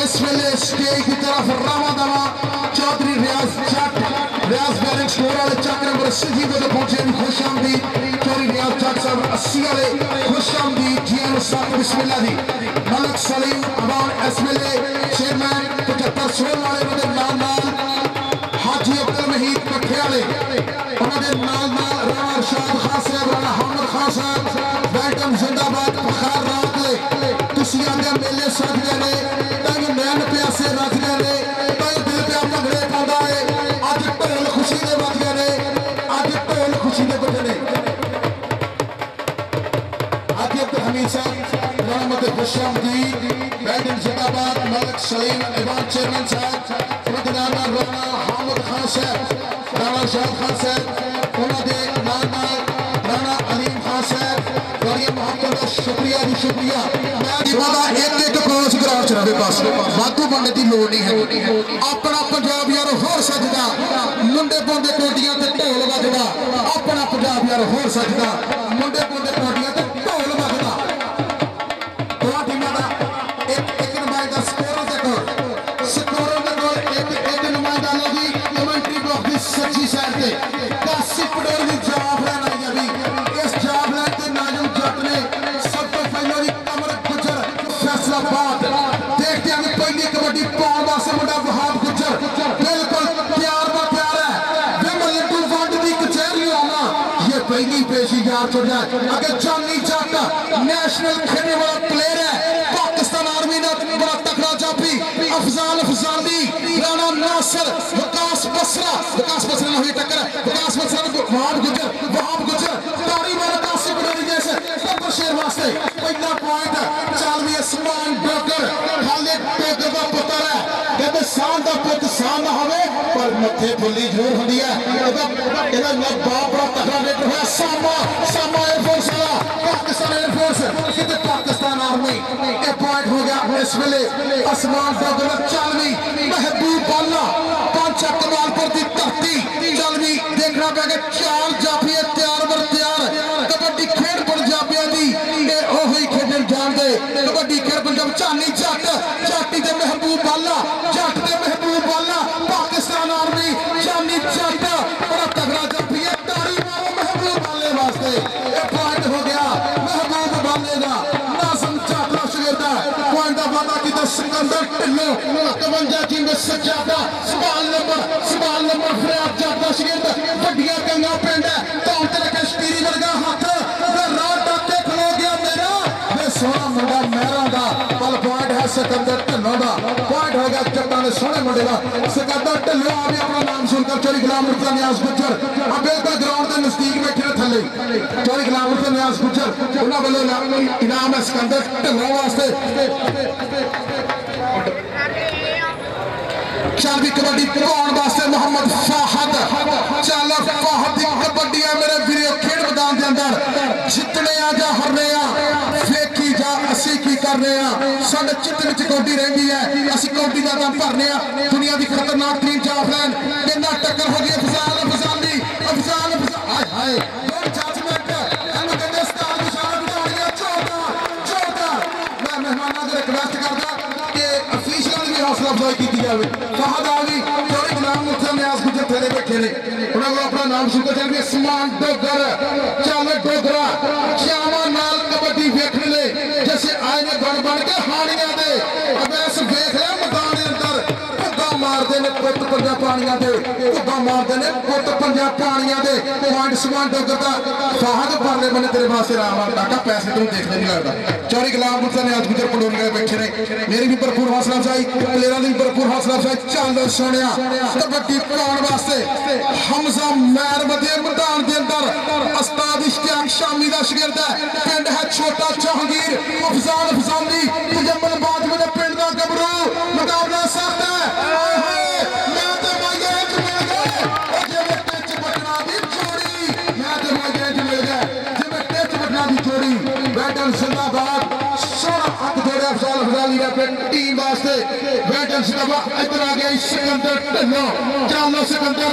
इस वेले स्टेज की तरफ रावा दवा चौधरी रियाज जट रियाज बैरिंग स्टोर वाले चक नंबर 80 पे पहुंचे खुशामदीद चौधरी रियाज जट साहब 80 वाले खुशामदीद जिया साथ बिस्मिल्लाह जी मलिक सलीम अवान इस वेले चेयरमैन 75 सोल वाले नाम हाजी अब्दुल महीद पटियाले उन्होंने राणा अरशाद खान साहब राणा हामिद खान साहब वेलकम जिंदाबाद बखार रात तुसी आंदे मेले सज गए ने तंग नैन प्यासे रज गए ने तंग दिल प्या भंगड़े पाउंदा है अज ढोल खुशी दे वज गए ने अज ढोल खुशी दे बजे ने हाजी अब्दुल हमीद साहब रहमत खुशामदीद वेलकम जिंदाबाद सलीम इमाम चेयरमैन साहब उन्होंने राणा हामिद खान साहब राणा शाह खान साहब उन्होंने राणा अलीम खान साहब बड़ी मोहब्बत का शुक्रिया जी शुक्रिया एक क्रॉस ग्राउंड च रहे बस वाधू बनने की लोड़ नहीं है अपना पंजाब यार होर सजदा मुंडे पौंदे कोटियां ते ढोल वजदा अपना पंजाब यार होर सजदा मुंडे पौंदे कोटियां ते ढोल वजदा दो टीमां दा एक नुमाइंदा स्कोरर दे कोल एक नुमाइंदा लो जी कमेंट्री बॉक्स दी सच्ची साइड ते कासिफ पटेल दी जवाब लैन आई है भी इस जवाब लैन ते नाजम जट ने सब तो पहले दी कमर गुजर फैसलाबाद देखते हैं पहली कबड्डी पाउन वास्ते मुंडा वहाब गुजर बिल्कुल तैयार है विमल टू फंड दी कचहरी आना ये पहली पेशी यार छोड़ जाए अगर चांदी जट नेशनल खेलने वाला प्लेयर है पाकिस्तान आर्मी ने बड़ा तगड़ा जाफी अफजाल अफजाली राणा नासिर विकास बसरा ने हुई टक्कर विकास बसरा वहाब गुजर तारी वाला कासिफ पटेल जैसे टक्कर शेर वास्ते पहला पॉइंट चल भी उस्मान डोगर खालिद डोगर का पुत्र है कहते शान का पुत शान ना होवे पर मथे फुल्ली जरूर होंदी है ਇਹਦਾ ਬਾਪ ਬੜਾ ਤਕੜਾ ਲੀਡਰ ਹੈ ਸਾਮਾ 에ਅਰਫੋਰਸ ਵਾਲਾ पाकिस्तान एयरफोर्स कितने पाकिस्तान आर्मी ये पॉइंट हो गया इस वेले आसमान डोगर चालवी महबूब बाला पांच कमालपुर की धरती चालवी देखना पैगा चार जाफिए तैयार बर तैयार कबड्डी खेड पंजाबियों की खेडन जान दे कबड्डी खेड पंजाब चानी जाटी दे महबूब बाला पाकिस्तान आर्मी चानी जट बड़ा तगड़ा जाफिए तारी मारो महबूब बाले वास्ते ये पॉइंट हो गया महबूब बाले का नाज़म चाटला शगिरदा पॉइंट का वादा की सिकंदर ढिल्लो 51 टीम में सज्जादा सवाल नंबर फरियाद चाटला शगिरदा वड्डियां गंगा पिंड है तो तेरे कश्मीरी वर्गा हाथ रात डाके खलो गया मेरा मैं सोना मुंडा मेरा दा पल पॉइंट है सिकंदर ढिल्लो दा पॉइंट हो गया जट्टां दे सोहने मुंडे दा सिकंदर ढिल्लो आ भी अपना नाम सुनकर 40 किलोमीटर न्याज गुजर अब बिल्कुल ग्राउंड के नजदीक बैठे थले 40 किलोमीटर न्याज गुजर उन्होंने वालों इनाम है सिकंदर ढिल्लो वास्ते चल भी कबड्डी पाउन वास्ते मोहम्मद फाहद चल फाहद की कबड्डी है मेरे वीरो खेड मैदान के अंदर जितने आ जा हरने फेंकी जा असी की करने साडे चित्त विच कौडी रहिंदी है असी कौडी दा दम भरने दुनिया की खतरनाक टीम जाफलैन इन्ना टक्कर हो गई अफजाल हाय हाय जजमेंट एंड कहंदे उस्ताद इशारा बिठाणिया चौथा मैं मेहमानां दे रिक्वेस्ट करदा कि अफीशियल भी हौसला अफजाई की जाए फहद आवी थोड़ी गुलाम मुर्तजा न्याज गुजर थले बैठे ने उन्होंने को अपना नाम सुनकर चल भी उस्मान डोगर चल डोगरा चावा नाल कबड्डी देखने ले जैसे आए ने बन के हानियां दे अब ऐस देख रहे मैदान के अंदर भुग्गा मारते ने पुत पंजा पानियां दे भुग्गा मारते ने पुत पंजा पानियां दे पॉइंट उस्मान डोगर दा फहद परले बने तेरे वास्ते राम काका पैसे तुम देखने नहीं लगता 40 गुलाम मुर्तजा न्याज गुजर पडोरी के बैठे ने मेरी भी भरपूर हौसला अफजाई प्लेयरां दी भरपूर हौसला अफजाई चल सोनिया कबड्डी पाउन वास्ते हमजा मैर मध्य मैदान के अंदर उस्ताद इश्तियाक शामी दा शागिर्द है पिंड है छोटा जहांगीर अफजाल अफजाली तजम्मलबाद में पिंड दा गबरू मुकाबला सख्त है मैं ते भाईया च मिल गए जिवें टिच बटना दी जोड़ी मैं ते भाईया च मिल गए जिवें टिच बटना दी जोड़ी बैटल जिंदाबाद सोना हक जोड़े अफजाल अफजाली ने अपनी टीम वास्ते बैटल जिंदाबाद इधर आ गया सिकंदर ढिल्लो चलो सिकंदर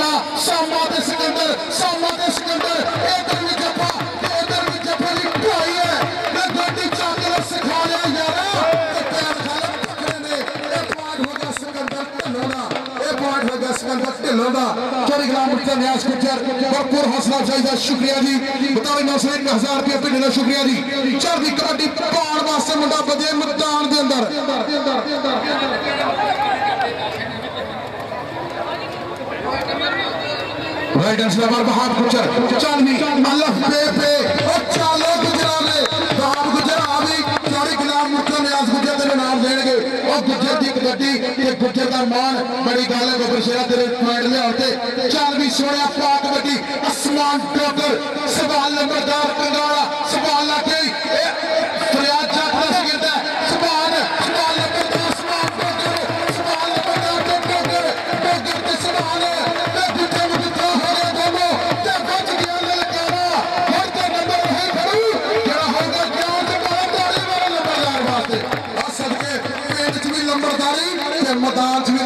सामा ते सिकंदर इधर भी जफा दी ढाई है मैं गोडी चाकल सिखा लिया यार पैर खाले पकड़े ने एक पॉइंट हो गया सिकंदर ढिल्लो दा 40 ग्राम मुर्तजा न्याज गुजर भरपूर हौसला अफजाई का शुक्रिया जी 91000 रुपया भेजने का शुक्रिया जी चढ़दी कबड्डी पाउन वास्ते मुंडा बजे मैदान के अंदर राइडर्स नंबर वहाब गुजर चल भी अल्लाह पे ओ चलो गुजराले वहाब गुजर आ भी 40 गुलाम मुर्तजा न्याज गुजर दे नाम देणगे ओ गुजर दी कबड्डी ते गुजर दा मान बड़ी गल है बबर शेरा तेरे पॉइंट ले आते चल भी सोनिया पाक कबड्डी आसमान डोगर सवाल नंबरदार कंगाला सवाल लाके फरियाद जाफर शगिर्द है सवाल नंबरदार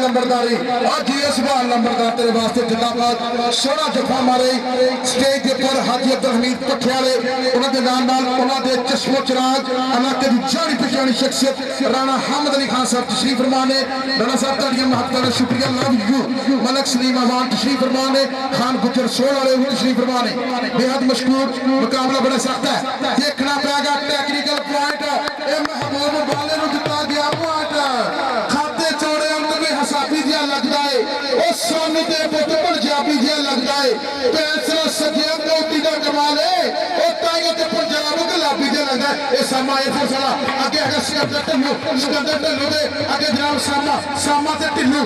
नंबरदारी और जीएस बाल नंबरदार तेरे वास्ते जिंदाबाद सोना जफा मारे स्टेज के पर हाजी अब्दुल हमीद पठियाले उन्होंने नाल उन्होंने चश्मो चिराग इलाके की जानी पहचानी शख्सियत राणा हामिद अली खान साहब तशरीफ फरमा ने। राणा साहब का महत्वपूर्ण शुक्रिया लव यू मलक सलीम अवान तशरीफ फरमा ने। खान गुजर सोल वाले तशरीफ फरमा ने। बेहद मशहूर मुकाबला बड़ा सख्त है देखना पेगा टेक्निकल पॉइंट महबूब वाले दिता गया पॉइंट खाते चोड़े अंत में हसाबी जिया लगता है और सोने के पुत पंजाबी जिया लगता है फैसला सजिया कौटी का कमाल है और ताइयों के पंजाब गुलाबी जिया लगता है ये समा ये फैसला आगे आगे सिकंदर ढिल्लो दे आगे जनाब सामा ते ढिल्लो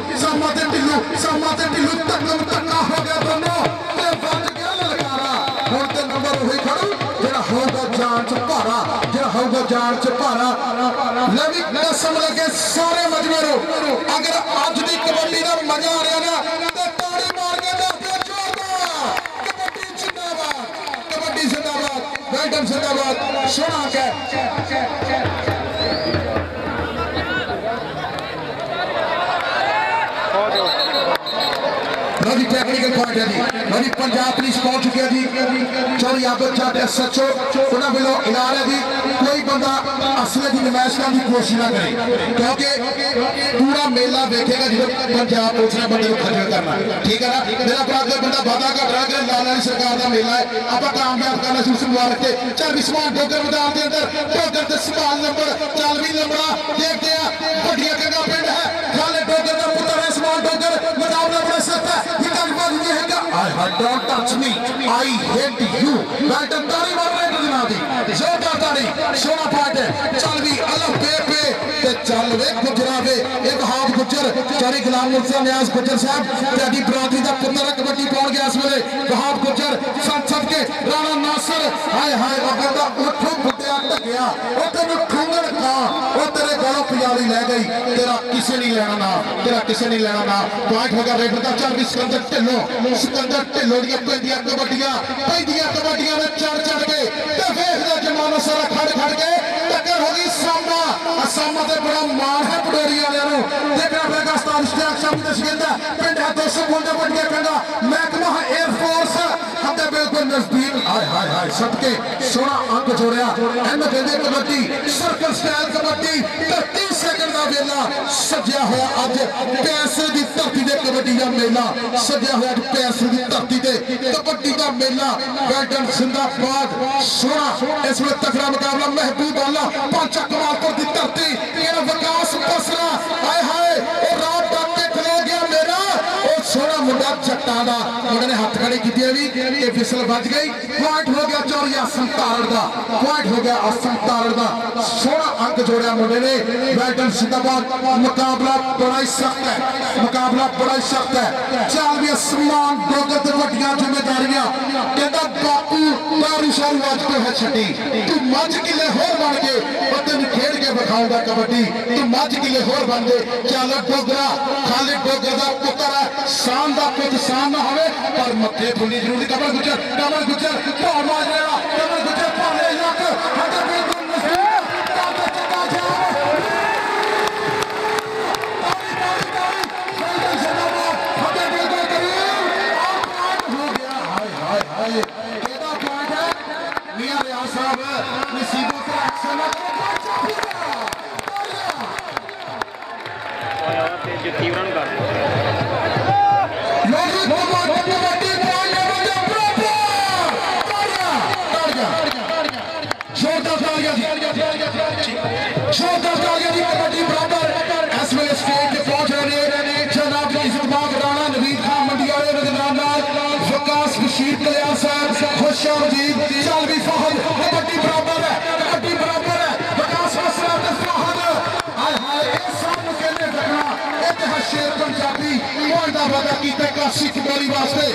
तक्का हो गया दोनों ते बच गया ललकारा हुण ते नंबर वही खड़ू जेड़ा होगा जान च भारा जेड़ा होगा जान च भारा लवी कसम लगे सारे मजमेरो अगर आज दी कबड्डी दा मजा आ रहा ना ते ताड़ी मार के दस दिया जोरदार कबड्डी जिंदाबाद बैटम जिंदाबाद सोना के नदी टेक्निकल पॉइंट है जी नदी पंजाब पुलिस पहुंच चुकी है जी चौरी आबद जाट एसएचओ उन्होंने वालों ऐलान है जी कोई बंदा असले की नुमाइश करने की कोशिश ना करे क्योंकि पूरा मेला देखेगा जो पंजाब पुलिस ने बंदे को खजल करना ठीक है ना मेरा भरा कोई बंदा वादा कर रहा है लाल वाली सरकार का मेला है आप कामयाब करना शुरू मुबारक थे चल विस्मान डोगर मैदान के अंदर डोगर के सवाल नंबर 40 नंबरा देखते हैं बढ़िया गंगा पिंड है खाले डोगर का पुत्र है सवाल डोगर मुकाबला बड़ा सख्त है Don't touch me. I hate you. बैटन तारी मार रहे हैं जनाबी जोरदार तारी सोना पाट है चल भी अल्लाह पे ते चल वे गुजरा वे एक हाथ गुजर चारी गुलाम मुर्तजा नियाज गुजर साहब तेरी बरादरी दा पुत्र कबड्डी पाउण गया इस वेले वहाब गुजर संसद के राणा नासिर हाय हाय अगर दा उठो बुड्ढिया टकिया ओ तेनु ठुंगड़ का ओ तेरे गलों पियाली ले गई तेरा किसे नहीं लेना ना तेरा किसे नहीं लेना ना पॉइंट होगा रेड का चल भी सिकंदर ढिल्लो दी पेंदियां कबड्डियां में चढ़ के ते वेखदा जमाना सारा खड़ के टक्कर होगी सामा ते बड़ा मान है पडोरी वालियां नु देखना पड़ेगा उस्ताद इश्तियाक शाह दस कहंदा पिंड है 200 बोलदा बड़िया कहंदा महकमा एयरफोर्स हमदे बिल्कुल नजदीक हाय हाय हाय सबके सोना अंक जोड़िया एन कहंदे kabaddi circle style kabaddi 30 second दा वेला सजया होया अज पैसे दी धरती ते कबड्डी दा मेला सजया होया अज पैसे दी धरती ते कबड्डी दा मेला बैटन जिंदाबाद सोना इस वेले तगड़ा मुकाबला महबूब वाला पांचा कमालपुर दी धरती ये विकास बसरा हाय हाय और रात डाके खलो गया मेरा और सोना मुंडा जट्टा दा उन्होंने हाथ खड़ी की भी ये फिसल बच गई पॉइंट हो गया चौरिया संतारण दा पॉइंट हो गया संतारण दा सोना अंक जोड़िया मुंडे ने बैटन जिंदाबाद मुकाबला बड़ा ही सख्त है मुकाबला बड़ा ही सख्त है चाल भी सम्मान डोगर ते वड्डियां जिम्मेदारियां कहंदा बापू तारी शारू अज तो है छड्डी तू मझ किले होर बन के और तेन खेड के विखाऊंगा कबड्डी तू मझ किले होर बन गए चल डोगरा खाली डोगर दा पुत्र है शान दा पुत शान ना होवे पर मथे फुली जरूरी कमल गुजर भाव माजरेड़ा कमल गुजर भाले लक हटे बिल्कुल नजदीक ताकत चका जा हटे बिल्कुल करीब हो गया हाय हाय हाय केदा पॉइंट है मियां रियाज साहब नसीबों से एक्शन जुत्ती उन्होंने कर कबड्डी बराबर इस वेले स्टेज पे पहुंच रहे हैं जनाब इज्जतबाग राणा नवीद खान मंडियाले विकास बशीर कल्याण साहब खुशामदीद चल भी फहद कबड्डी बराबर है विकास बसरा ते फहद हाय हाय इस सब कहने रखना इतिहास शेर पंजाबी पॉइंट दा वादा कीता काशी कबड्डी वास्ते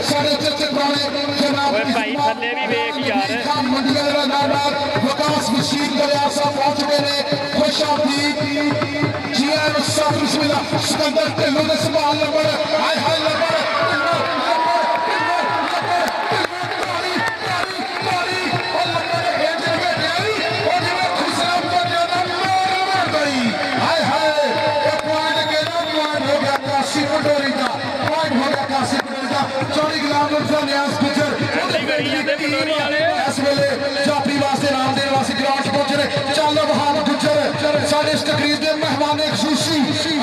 सारे चर्चे पुराने जनाब भाई थल्ले भी वेख यार खान मंडियाले नाल विकास बशीर कल्याण साहब पहुंच गए ने खुशामदीद जीएम साहब बिस्मिल्लाह सिकंदर ढिल्लो दे सवाल नंबर हाय हाय नंबर हाय हाय एक पॉइंट के ना पॉइंट हो गया टीम इस वेले जाफरी वास्ते नाम देने वास्ते ग्राउंड पहुंचे ने चल वहाब गुजर साडे इस तकरीब दे मेहमान खुसूसी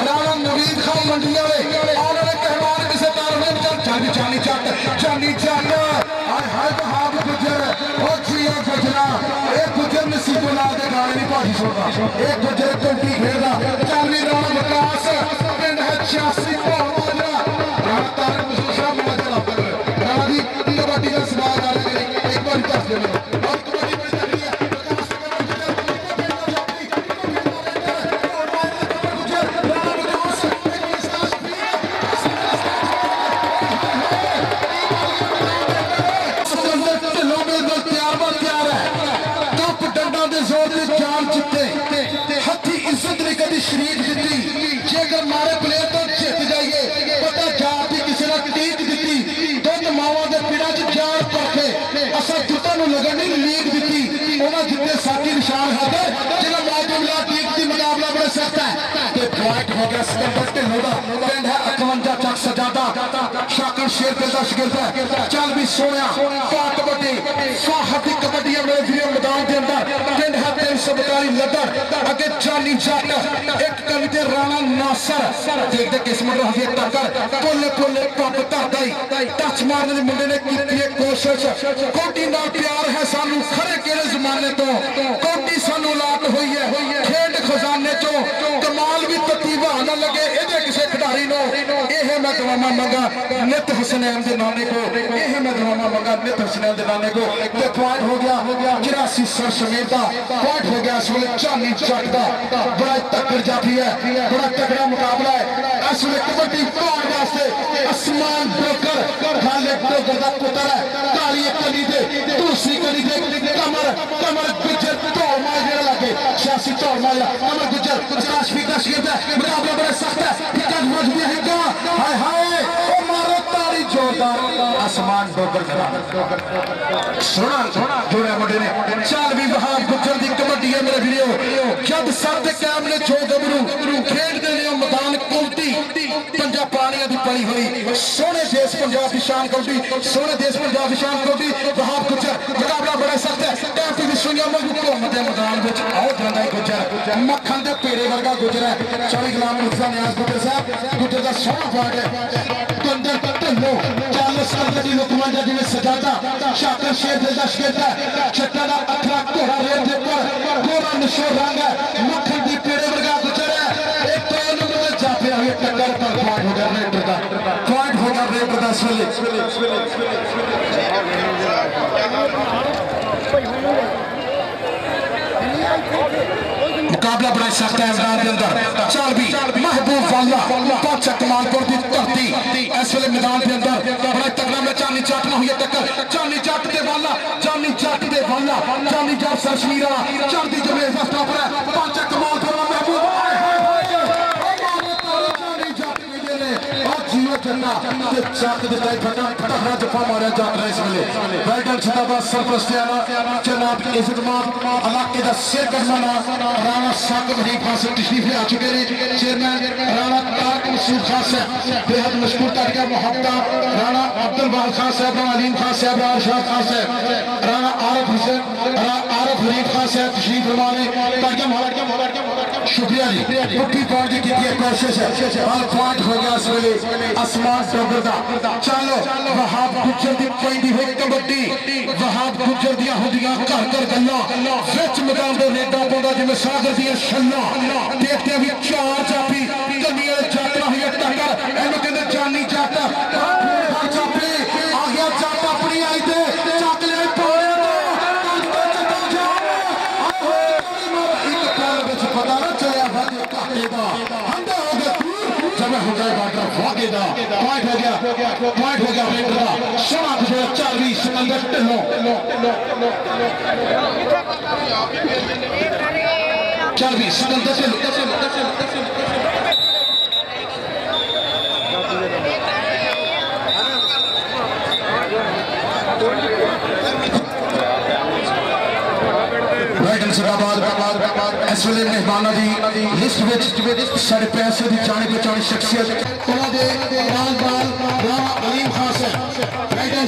राणा नवीद खान मंडिया दे आने वाले मेहमान किसे तालमेल जानी जट हाय हाय वहाब गुजर ओ जिया गुजरा ए गुजर नसीबुल्लाह दे गाने नहीं भाजी सुनदा ए गुजर कंटी खेलदा चल भी राणा विकास पिंड है 86 पावना राणा तारक मसूसा मजा लाता है राणा दी कबड्डी का सवाल आ रहा है एक बार दस दे और कबड्डी बड़ी तगड़ी है शरीक दी जेकर मारे प्लेयर तो जित जाइए पता जाती किसी ने टीक दी दुध मावा के पिड़ा च जान परखे असा जुटा लगन नहीं लीक दी उन्होंने जितने साथी निशान खाते जिन्हें मौजूदा टीक की मुकाबला बड़ा सख्त है पॉइंट हो गया सिकंदर ढिल्लों का पिंड है 51 चक सजादा शाकिर शेर दिल का शिगिरद है चल भी सोनिया पा कबड्डी साहब की कबड्डी मेरे वीडियो मैदान के अंदर पिंड है 342 लदर अगे जानी जट एक कविते राणा नासर देखते किस्मत रही टक्कर कोले कोले पप धरदा टच मारने के मुंडे ने की कोशिश कोटी नाल प्यार है सानू खरे केड़े जमाने तो कोटी सानू लाट हुई है खेड खजाने चो कमाल भी तती बहान लगे इहदे किसे खिडारी नो यह मैं दुआवां मंगा नित हुसनैन दे नाने को यह मैं दुआवां मंगा नित हुसनैन दे नाने को ते पॉइंट हो गया 84 सर समेत दा पॉइंट हो गया इस वेले चानी जट दा बड़ा टक्कर जाफी है बड़ा तगड़ा मुकाबला है इस वेले कबड्डी पाउण वास्ते आसमान ब्रोकर खालिद ब्रोकर दा पुत्र है काली कली दे दूसरी कली दे कमर गुजर तोड़ मार जेड़ा लगे 86 तोड़ मार कमर गुजर काशफी का शिगिरद है मुकाबला बड़ा सख्त है टिकट मजबूत है का हाय हाय ओ मारो तारी जोरदार आसमान ब्रोकर सोना जोड़ा मुंडे ने चल भी वहां गुजर दी कबड्डी है मेरे वीडियो जब सर दे कैम ने जो गबरू खेडदे ने मैदान कुलती पंजाब पानिया दी पड़ी हुई सोने देश पंजाब की शान कबड्डी सोने देश पंजाब की शान कबड्डी वहां गुजर मुकाबला बड़ा सख्त है कैंपी दी सुनिया मंगू घूमते मैदान विच आओ जांदा गुजर मक्खन दे पेड़े वर्गा गुजर है 40 गुलाम मुर्तजा नियाज गुजर साहब गुजर दा सोना पार्ट है कंदर ढिल्लों चल सकदी लुकमान जिवें सजादा शाकिर शेर दिल दा शिगिरद है चट्टा दा अखरा घोड़ा रेत दे पर गोरा नशो रंग है मक्खन दी पेड़े वर्गा गुजर है एक तो नंबर ते जाफे हुए टक्कर पर पॉइंट हो गया रेडर दा पॉइंट हो गया रेडर दा इस वेले मुकाबला बड़ा सख्त है मैदान के अंदर चल भी महबूब वाला बादशाह कमालपुर की धरती इस वेले मैदान के अंदर बड़ा तगड़ा में चांदी जट ना हुई टक्कर चांदी जट दे वाला चांदी जट सरशमीरा चांदी जमेज का स्टॉपर है बादशाह कमालपुर का महबूब चक दिता तगड़ा जफा मारिया जट ने इस वेले वेलडन जिंदाबाद सरपरस्तियाना जनाब इज्जतमान इलाके का सिर कदमाना राणा साकिब हनीफ खान से तशरीफ ले आ चुके हैं चेयरमैन राणा तारक मसूद खान साहब बेहद मशहूर तरीका मोहब्बत राणा अब्दुल वाहिद खान साहब राणा अलीम खान साहब राणा अरशद खान साहब राणा आरिफ हुसैन आरिफ हनीफ खान साहब तशरीफ फरमाने तरीका शुक्रिया जी मुट्ठी पॉइंट की कोशिश है और पॉइंट हो गया इस वेले आसमान डोगरदा चलो वहाब गुजर दी पैंदी हुई कबड्डी वहाब गुजर दियां हुंदियां घर घर गल्लां विच मैदान दे रेडा पाउंदा जिवें सागर दियां छल्लां देखते भी चार जाफी कन्नियां जट ना हुई टक्कर इहनूं कहंदे जानी जट जाफी आ गया जट अपनी आई ते चक लिया पौड़े पता ना चलिया घाटे का हंडा हो गया जब हो गया बाटर वागे दा पॉइंट हो गया रेडर दा सोना गुजर चल भी सिकंदर ढिल्लों चल भी सिकंदर ढिल्लों इस वेले मेहमाना की लिस्ट साढ़े पैसे की जानी पहचानी शख्सियत उन्होंने राणा अलीम खान साहब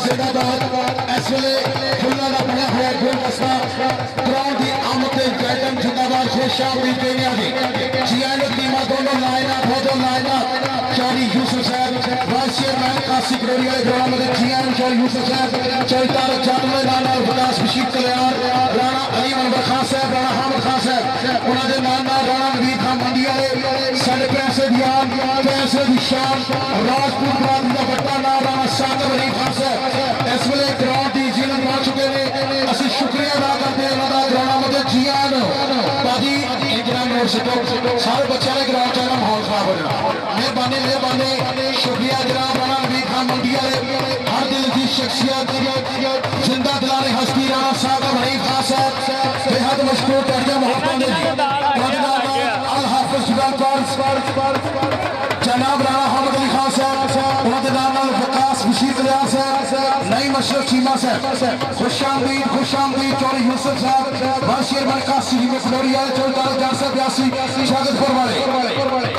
जिंदाबाद इस ਵੇਲੇ ਫੁੱਲਾਂ ਦਾ ਬਣਿਆ ਹੋਇਆ ਗੁਲਦਸਤਾ ਗਰਾਊਂਡ ਦੀ ਆਮਦ ਤੇ ਗੈਟਨ ਜਿੰਦਾਬਾਦ ਖੁਸ਼ਾਮ ਦੀ ਟੀਮਾਂ ਦੀ ਜੀਐਨ ਟੀਮਾਂ ਦੋਨੋਂ ਲਾਈਨਾਂ ਫੋਟੋ ਲਾਈਨਾਂ ਚੌਧਰੀ ਯੂਸਫ ਸਾਹਿਬ ਵਾਈਸ ਚੇਅਰਮੈਨ ਕਾਸੀ ਕਰੋੜੀ ਵਾਲੇ ਗਰਾਊਂਡ ਦੇ ਜੀਐਨ ਚੌਧਰੀ ਯੂਸਫ ਸਾਹਿਬ ਚੌਧਰੀ ਜੱਟ ਮੈਦਾਨ ਵਿਕਾਸ ਬਸ਼ੀਰ ਕਲਿਆਣ ਰਾਣਾ ਅਲੀ ਮਨਵਰ ਖਾਨ ਸਾਹਿਬ ਰਾਣਾ ਹਾਮਦ ਖਾਨ ਸਾਹਿਬ ਉਹਨਾਂ ਦੇ ਨਾਲ ਰਾਣਾ ਨਵੀਦ ਖਾਨ ਮੰਡੀ ਵਾਲੇ ਸਾਡੇ ਪੈਸੇ ਦੀ ਆਨ ਪੈਸੇ ਦੀ ਸ਼ਾਨ ਰਾਜਪੂਤ ਬਰਾਦਰੀ ਦਾ ਵੱਡਾ ਨਾਮ ਰਾਣਾ ਸਾਕਬ ਅਲੀ ਖਾਨ ਸਾਹਿਬ ਇਸ ਵੇਲੇ ਗਰਾਊਂਡ ਦੀ ਜੀਲਨ ਪਾ ਚੁੱਕੇ ਨੇ ਅਸੀਂ ਸ਼ੁਕਰੀਆ ਅਦਾ ਕਰਦੇ ਹਾਂ ਉਹਨਾਂ ਦਾ ਗਰਾਊਂਡ ਮਤੇ ਜੀਆਨ ਬਾਜੀ ਇੰਜਰਾਂ ਨੋਟ ਸਿੱਟੋ ਸਾਰੇ ਬੱਚਿਆਂ ਦੇ ਗਰਾਊਂਡ 'ਚ ਇਹਨਾਂ ਮਾਹੌਲ ਖਰਾਬ ਹੋ ਜਾਣਾ ਮਿਹਰਬਾਨੀ ਸ਼ੁਕਰੀਆ ਜਨਾਬ ਰਾਣਾ ਨਵੀਦ ਖਾਨ ਮੰਡੀ ਵਾਲੇ हर दिल की शख्सियत जिंदा दिलाने हस्ती राणा साकब अली खान साहब बेहद मशहूर टहरिया मोहब्बत अल हाफिज जनाब राणा हामिद अली खान साहब उन्होंने नाम विकास बशीर कल्याण साहब नई मशरफ चीमा साहब खुशामदीद चौधरी यूसुफ साहब वाइस चेयरमैन कासी जी फलोरी वाले चौधरी जान साहब ब्यासी शागिदपुर वाले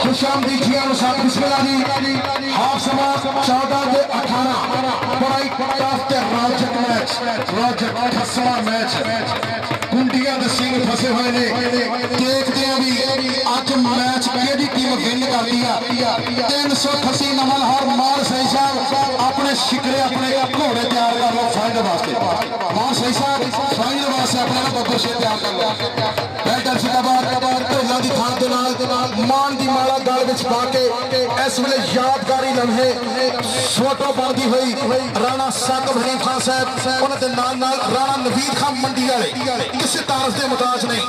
खुशामदीद जी साहब बिस्मिल्लाह जी हाफ समा 14 के 18 बड़ा ही टफ ते रोचक मैच फसवा मैच कुंडिया दे सिंह फसे हुए ने देखते हैं भी आज मैच केड़ी टीम विन करती है 388 नंबर हर मान सही साहब अपने शिकरे अपने घोड़े तैयार कर लो फाइनल वास्ते मान सही साहब फाइनल वास्ते अपने बब्बर शेर तैयार कर लो बैटर जिंदाबाद ढोला की थान के नाल मान की माला गल विच पा के इस वेले यादगारी लम्हे फोटो बनती हुई राणा साकब अली खान साहब उन्होंने नाल राणा नवीद खान मंडी वाले किसी तारफ के मुताज नहीं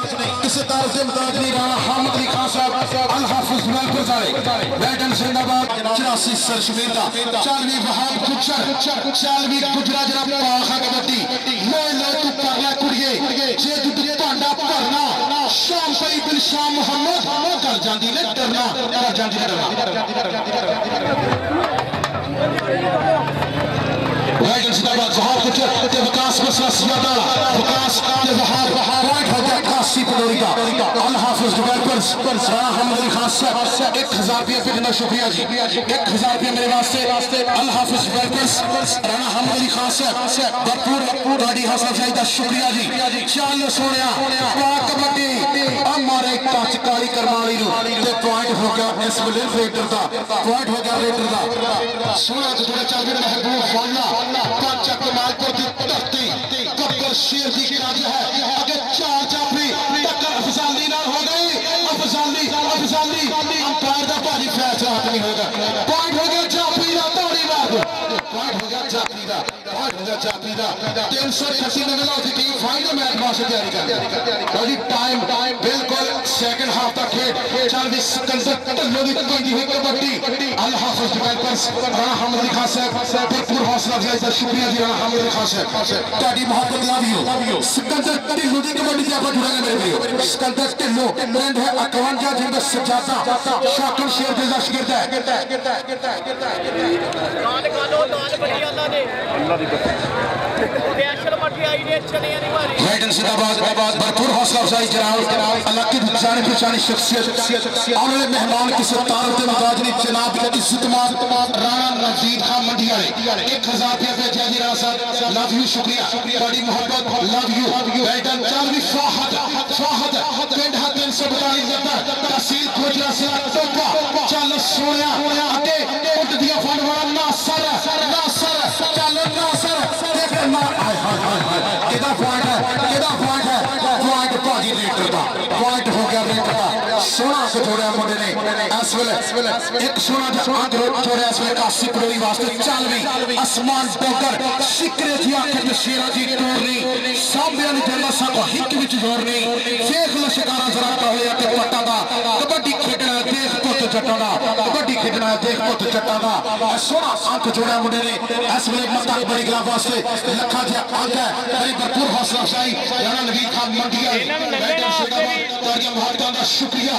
राणा हामिद अली खान साहब अल हाफिज वेलफेयर वाले बैटन जिंदाबाद 84 सरशमीर दा 40 वहाब गुजर 40 गुजरा जरा पाखा कबड्डी लोए तू कर ले कुड़िए जे तू भांडा भरना शाम पई बिल शाम मोहम्मद कर जांदी ने डरना जिंदाबाद वहाब गुजर ते विकास मसला सियादा विकास ते वहाब पॉइंट हो गया कासी फलोरी का अल हाफिज डेवलपर्स राणा हामिद अली खान साहब 1000 रुपये भेजना शुक्रिया जी 1000 रुपये मेरे वास्ते अल हाफिज डेवलपर्स राणा हामिद अली खान साहब भरपूर गाड़ी हौसला अफजाई का शुक्रिया जी चल सोनिया पाक कबड्डी हमारे टच काली करमाली ते पॉइंट हो गया इस वेले रेडर दा पॉइंट हो गया रेडर दा सोना थोड़ा चल गया महबूब वाला पांच कमालपुर की धरती गब्बर शेर की गिराज है अगर चार जाफरी टक्कर अफजाली नाल हो गई अफजाली अंपायर दा भारी फैसला हाथ नहीं होगा पॉइंट हो गया जाफरी दा तोड़ी बात पॉइंट हो गया जाफरी दा 388 नंबर की टीम फाइनल मैच वास्ते तैयारी कर रही टाइम बिल्कुल सेकंड हाफ तक खेल चल भी सिकंदर ढिल्लों की कबड्डी हुई कबड्डी अल हाफिज डेवलपर्स राणा हामिद अली खान साहब भरपूर हौसला अफजाई का शुक्रिया जी राणा हामिद अली खान साहब ਤੁਹਾਡੀ ਮੁਹੱਬਤ ਲਵ ਯੂ ਸਿਕੰਦਰ ਢਿੱਲੋਂ ਦੀ ਕਬੱਡੀ ਤੇ ਆਪਾਂ ਜੁੜਾਂਗੇ ਮੇਰੇ ਵੀਰੋ ਸਿਕੰਦਰ ਢਿੱਲੋਂ ਪਿੰਡ ਹੈ 51 ਜਿੰਦਾ ਸਜਾਦਾ ਸ਼ਾਕਰ ਸ਼ੇਰ ਦੇ ਦਾ ਸ਼ਾਗਿਰਦ है जिंदाबाद भरपूर हौसला अफजाई जनाब अल्लाह की जाने पहचानी शख्सियत आने मेहमान किसी तारफ के मुताज नहीं जनाब इज्जतमान राणा नवीद खान मंडी वाले 1000 रुपये भेजा जी राणा साहब लव यू शुक्रिया बड़ी मोहब्बत लव यू बैटन चल भी फाहद पिंड है 342 नंबर तहसील खोजरा से टोपा चल सोनिया आगे उठ दिया फंड वाला नासर चल नासर देख ना किदा पॉइंट है पॉइंट भाजी लीडर का पॉइंट हो गया लीडर का सोना से जोड़िया मुंडे ने इस वेले एक सोना दा अंग जोड़िया इस वेले कासी पड़ोरी वास्ते चल भी आसमान डोगर शिकरे दी आंखें ते शेरा दी टोरनी सामने वाली जन्नत सा को हिक विच जोड़नी देख लो शिकारा जरा टोलिया ते पट्टा दा कबड्डी खेडना देख पुत जट्टा दा कबड्डी खेडना देख पुत जट्टा दा सोना अंग जोड़िया मुंडे ने इस वेले मत्ता बड़ी गला वास्ते लखा दी अंग है बड़ी भरपूर हौसला अफजाई राणा नवीद खान मंडी बैटर जिंदाबाद तारिया मुहब्बतां दा शुक्रिया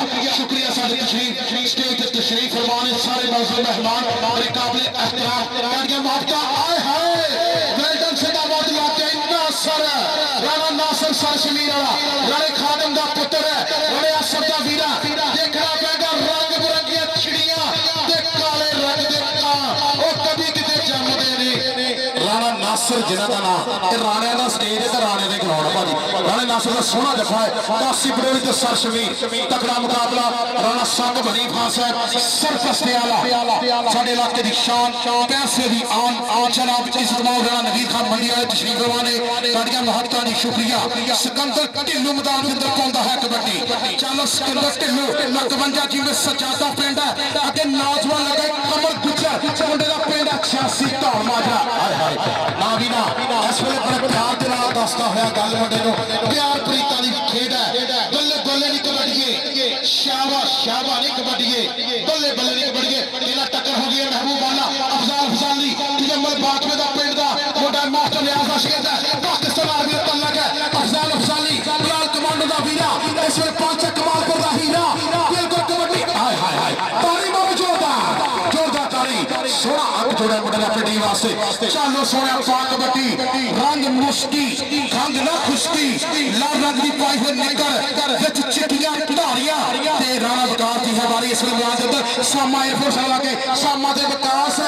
साडे तशरीफ स्टेज ते तशरीफ फरमाने सारे मौजूद मेहमान और काबिल एहतराम तारिया मुहब्बतां आए हाय बैटर जिंदाबाद लाते नासर राणा नासर सरशमीर वाला राणे खादम दा पुत्र है राणे असद दा वीरा देखना पेगा रंग बिरंगियां चिड़ियां ते काले रंग दे कां ओ कभी किते जमदे ने राणा नासर जिन्हां दा नाम ते राणे दा स्टेज ते राणे दे ग्राउंड भाजी राणे नासर दा सोहना जफा है कासी पटोरी ते सरशवीर तगड़ा मुकाबला राणा संग बनी फांसा सरकस ते आला साडे इलाके दी शान पैसे दी आन जनाब इस्तेमाल राणा नवीर खान मंडी वाले तशरीफ रवाने साडियां महत्ता दी शुक्रिया सिकंदर ढिल्लों मैदान दे अंदर पाउंदा है कबड्डी चलो सिकंदर ढिल्लों 51 जिवें सजादा पिंड है अगे नौजवान लगे कमर गुजर मुंडे दा पिंड 86 धौल माजरा हाय हाय ना भी ना इस वेले बड़े प्यार दे नाल दसदा होया गल मुंडे नूं प्यार प्रीतां दी खेड है बल्ले बल्ले नहीं कबड्डीए शाबाश शाबाश नहीं कबड्डीए बल्ले बल्ले नहीं कबड्डीए तेरा टक्कर हो गई महबूब वाला अफजाल फजाली तिजम्मल बाटवे दा पिंड दा मुंडा मास्टर लियाज अशगद है पाकिस्तान आर्मी दा तल्लक है अफजाल फजाली लाल कमांडो दा वीरा इस वेले पांच कमालपुर दा हीरा बिल्कुल कबड्डी हाय हाय हाय ताली मारो जोरदार ताली सोना अग जोड़ा मुंडे दा पिंडी वास्ते चलो सोना पा कबड्डी रंग मुश्की खंग ना खुश्की लाल रंग दी पाई हुई निकर विच चिट्टियां धारियां ते राणा विकास दी है बारी इस मैदान दे अंदर सामा एयरफोर्स वाला के सामा दे विकास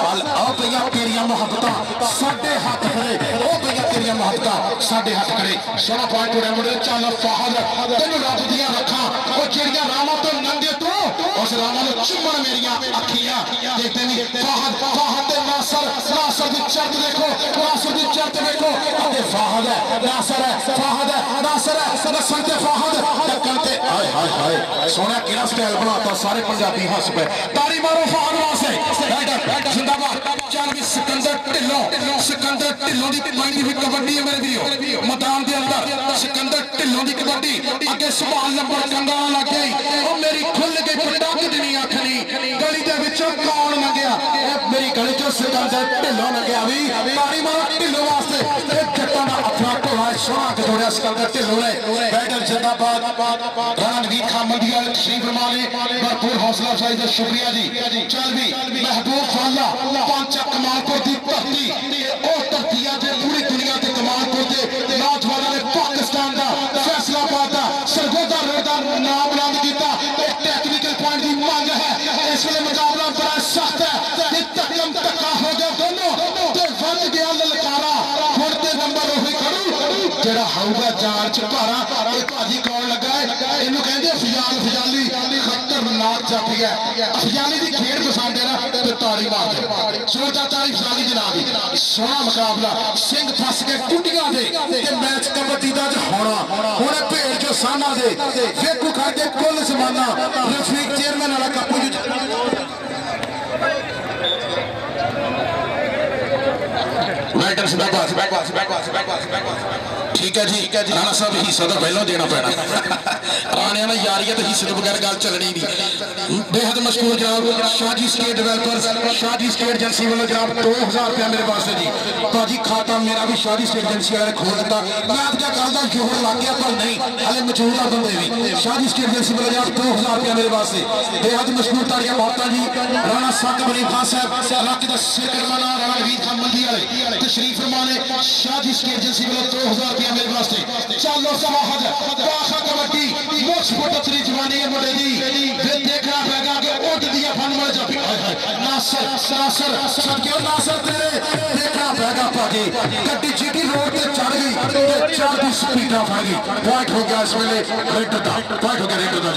हल आओ भैया तेरियां मोहब्बतां साडे हाथ खड़े ओ भैया तेरियां मोहब्बतां साडे हाथ खड़े सोना पॉइंट जोड़ा मुंडे चल फहद तेनू रब दियां रखां ओ जेड़ियां रावां तो नंगे तू उस रावां नू चुम्मण मेरियां अखियां देखते नहीं फहद ते नासर दी चर्च देखो नासर दी चर्च देखो अगे फहद है नासर है फहद है नासर है नसन ते फहद टक्कर ते हाय हाय हाय सोना केड़ा स्टाइल बनाता सारे पंजाबी हंस पे ताली मारो फहद वास्ते राइडर जिंदाबाद चल भी सिकंदर ढिल्लों दी पाई हुई कबड्डी है मेरे वीरो मैदान दे अंदर सिकंदर ढिल्लों दी कबड्डी अगे सुभान नंबर कंगा लग गई ओ मेरी खुल गई पटाक दी नहीं आखनी गली दे विचों कौन लंघिया मेरी गली चों सिकंदर ढिल्लों लंघिया भी ताली मारो ढिल्लों वास्ते जट्टां दा अपना ढोला सोना के जोड़िया सिकंदर ढिल्लों ने बैटल जिंदाबाद राणा नवीर खान मंडी वाले तशरीफ फरमा ले भरपूर हौसला अफजाई दा शुक्रिया जी चल भी महबूब वाला पंच कमालपुर दी धरती ओ धरती जे पूरी दुनिया ते कमालपुर दे नौजवानों ने पाकिस्तान दा फैसलाबाद दा सरगोदा रोड दा नाम बुलंद कीता एक टेक्निकल पॉइंट दी मांग है इस वेले मुकाबला बड़ा सख्त है ते तकम तक्का हो गया दोनों ते वध गया ललकारा हुण ते नंबर ओही खड़ू जेड़ा हाऊगा जान च भारा ए भाजी कौन लगा है इनू कहंदे फजाली खतरनाक जाफी है फजाली दी खेड पसंद है ना ते ताली मार दे जोरदार ताली फजाली जनाब सोना मुकाबला सिंह फस के टुटियां दे ते मैच कबड्डी दा होना हुण भेड़ जो साना दे वेखू करके कुल जमाना रफीक चेयरमैन वाला कापू बैटर जिंदाबाद ठीक है जी राणा साहब हिस्सा तो पहलों देना पैना राणे ना यारी तो हिस्से तो बगैर गल चलनी नहीं बेहद मशहूर जनाब Shaji state developers Shaji state agency वालों जनाब 2000 रुपया मेरे पास जी भाजी खाता मेरा भी शाजी स्टेट एजेंसी वाले खोल दिता मैं आप क्या कहता जोहर लग गया पर नहीं हले मशहूर बंदे भी शाजी स्टेट एजेंसी वाले जनाब 2000 रुपया मेरे पास बेहद मशहूर ताड़ियां मोहब्बत जी राणा संग बनी खान साहब इलाके का सिर करवाना राणा नवीर खान मंडी वाले तशरीफ फरमाने शाजी स्टेट एजेंसी वाले 2000 रुपया मेरे पास चलो समाहद बाखा कबड्डी मोछ फोटरी जवानी है मुंडे दी फिर देखना पैगा कि उठ दिया फन मर जा नासर तेरे देखना पैगा भाजी गड्डी जीटी रोड पे चढ़ गई ते चार दी स्पीडा फड़ गई पॉइंट हो गया इस वेले रेडर दा पॉइंट हो गया रेडर दा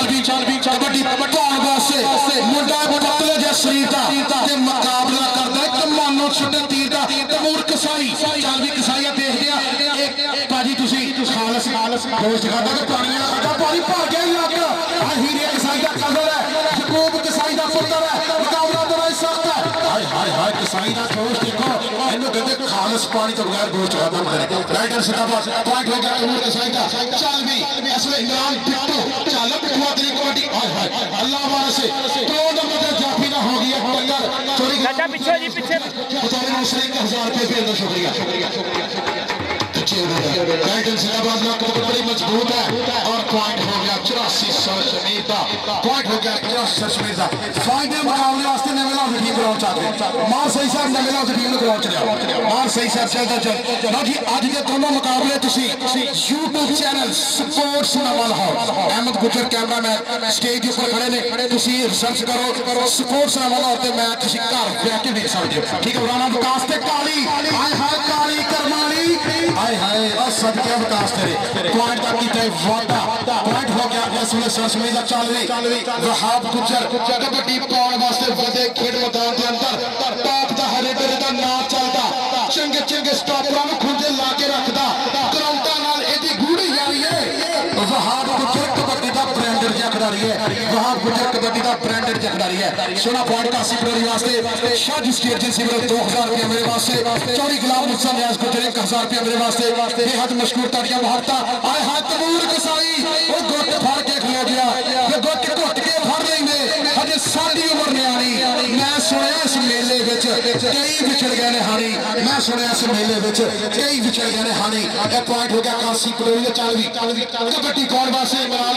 जी चल भी कबड्डी कौन वास्ते मुंडा पतले जे शरीर दा ते मुकाबला करदा है कमानो छुटे तीर दा तमूर कसाई चल भी कसाईया देखदे आ एक भाजी तुसी खालस दोस्त करदा कि पानी साडा पानी भर गया इलाका आ हीरे कसाई दा कदर है यकूब कसाई दा पुत्र है मुकाबला बड़ा सख्त है हाय हाय कसाई दा दोस्त देखो इन्हू कहते खालस पानी तो बगैर दोस्त करदा करे राइडर जिंदाबाद पॉइंट हो गया तमूर कसाई दा चल भी इसमें इमरान बिट्टू चल बिट्टू तेरी कबड्डी हाय हाय अल्लाह वाला से 2 नंबर पे जाफी ना हो गया टक्कर चोरी चाचा पीछे जी पीछे बेचारे ने उसने 1000 रुपए भेज दो शुक्रिया गाइडेंस जिंदाबाद ना कबड्डी बड़ी मजबूत है और पॉइंट हो गया 84 जमीन कश्मीर का पॉइंट हो गया कश्मीर का फाइनल मुकाबले वास्ते नवे लाहौर टीम ग्राउंड च आ गए मार सही साहब नवे लाहौर टीम ने ग्राउंड च लिया मार सही साहब चलता चल लो जी अज के दोनों मुकाबले तुसी YouTube चैनल स्पोर्ट्स नवा लाहौर अहमद गुजर कैमरामैन स्टेज ऊपर खड़े ने तुसी सर्च करो स्पोर्ट्स नवा लाहौर ते मैच तुसी घर बैठ के देख सकते हो ठीक है राणा विकास ते काली हाय हाय काली करमाली हाय हाय और सदके विकास तेरे पॉइंट का कीता वादा पॉइंट हो गया इस वे सरसमी का चल रही वहाब गुजर कबड्डी पाउण वास्ते वधे खेड मैदान के अंदर टॉप दा हरे तेरे दा नाम चलदा चंगे चंगे स्टॉपरां नु खुंजे ला के रखदा ग्राउंडां नाल एदी गूढ़ी यारी है वहाब गुजर कबड्डी दा ब्रांडेड जिहा खिडारी है वहाब गुजर कबड्डी दा ब्रांडेड जिहा खिडारी है 16 पॉइंट का सिपररी वास्ते शाह स्टेट जी सिवर 2000 रुपया मेरे वास्ते चौड़ी गुलाम मुसा न्याज गुजर 1000 रुपया मेरे वास्ते बेहद मशहूर ताड़ियां मुहब्बता आए हाय तबूर कसाई ओ गुट फाड़ के खलो गया ये गुट घुट के फड़ लेंगे हजे साडी उम्र न्याणी मैं सुनिया इस मेले विच कई विछड़ गए ने हानी मैं सुनिया इस मेले विच कई विछड़ गए ने हानी ए पॉइंट हो गया कासी कलोई चलवी कबड्डी कौन वास्ते इमरान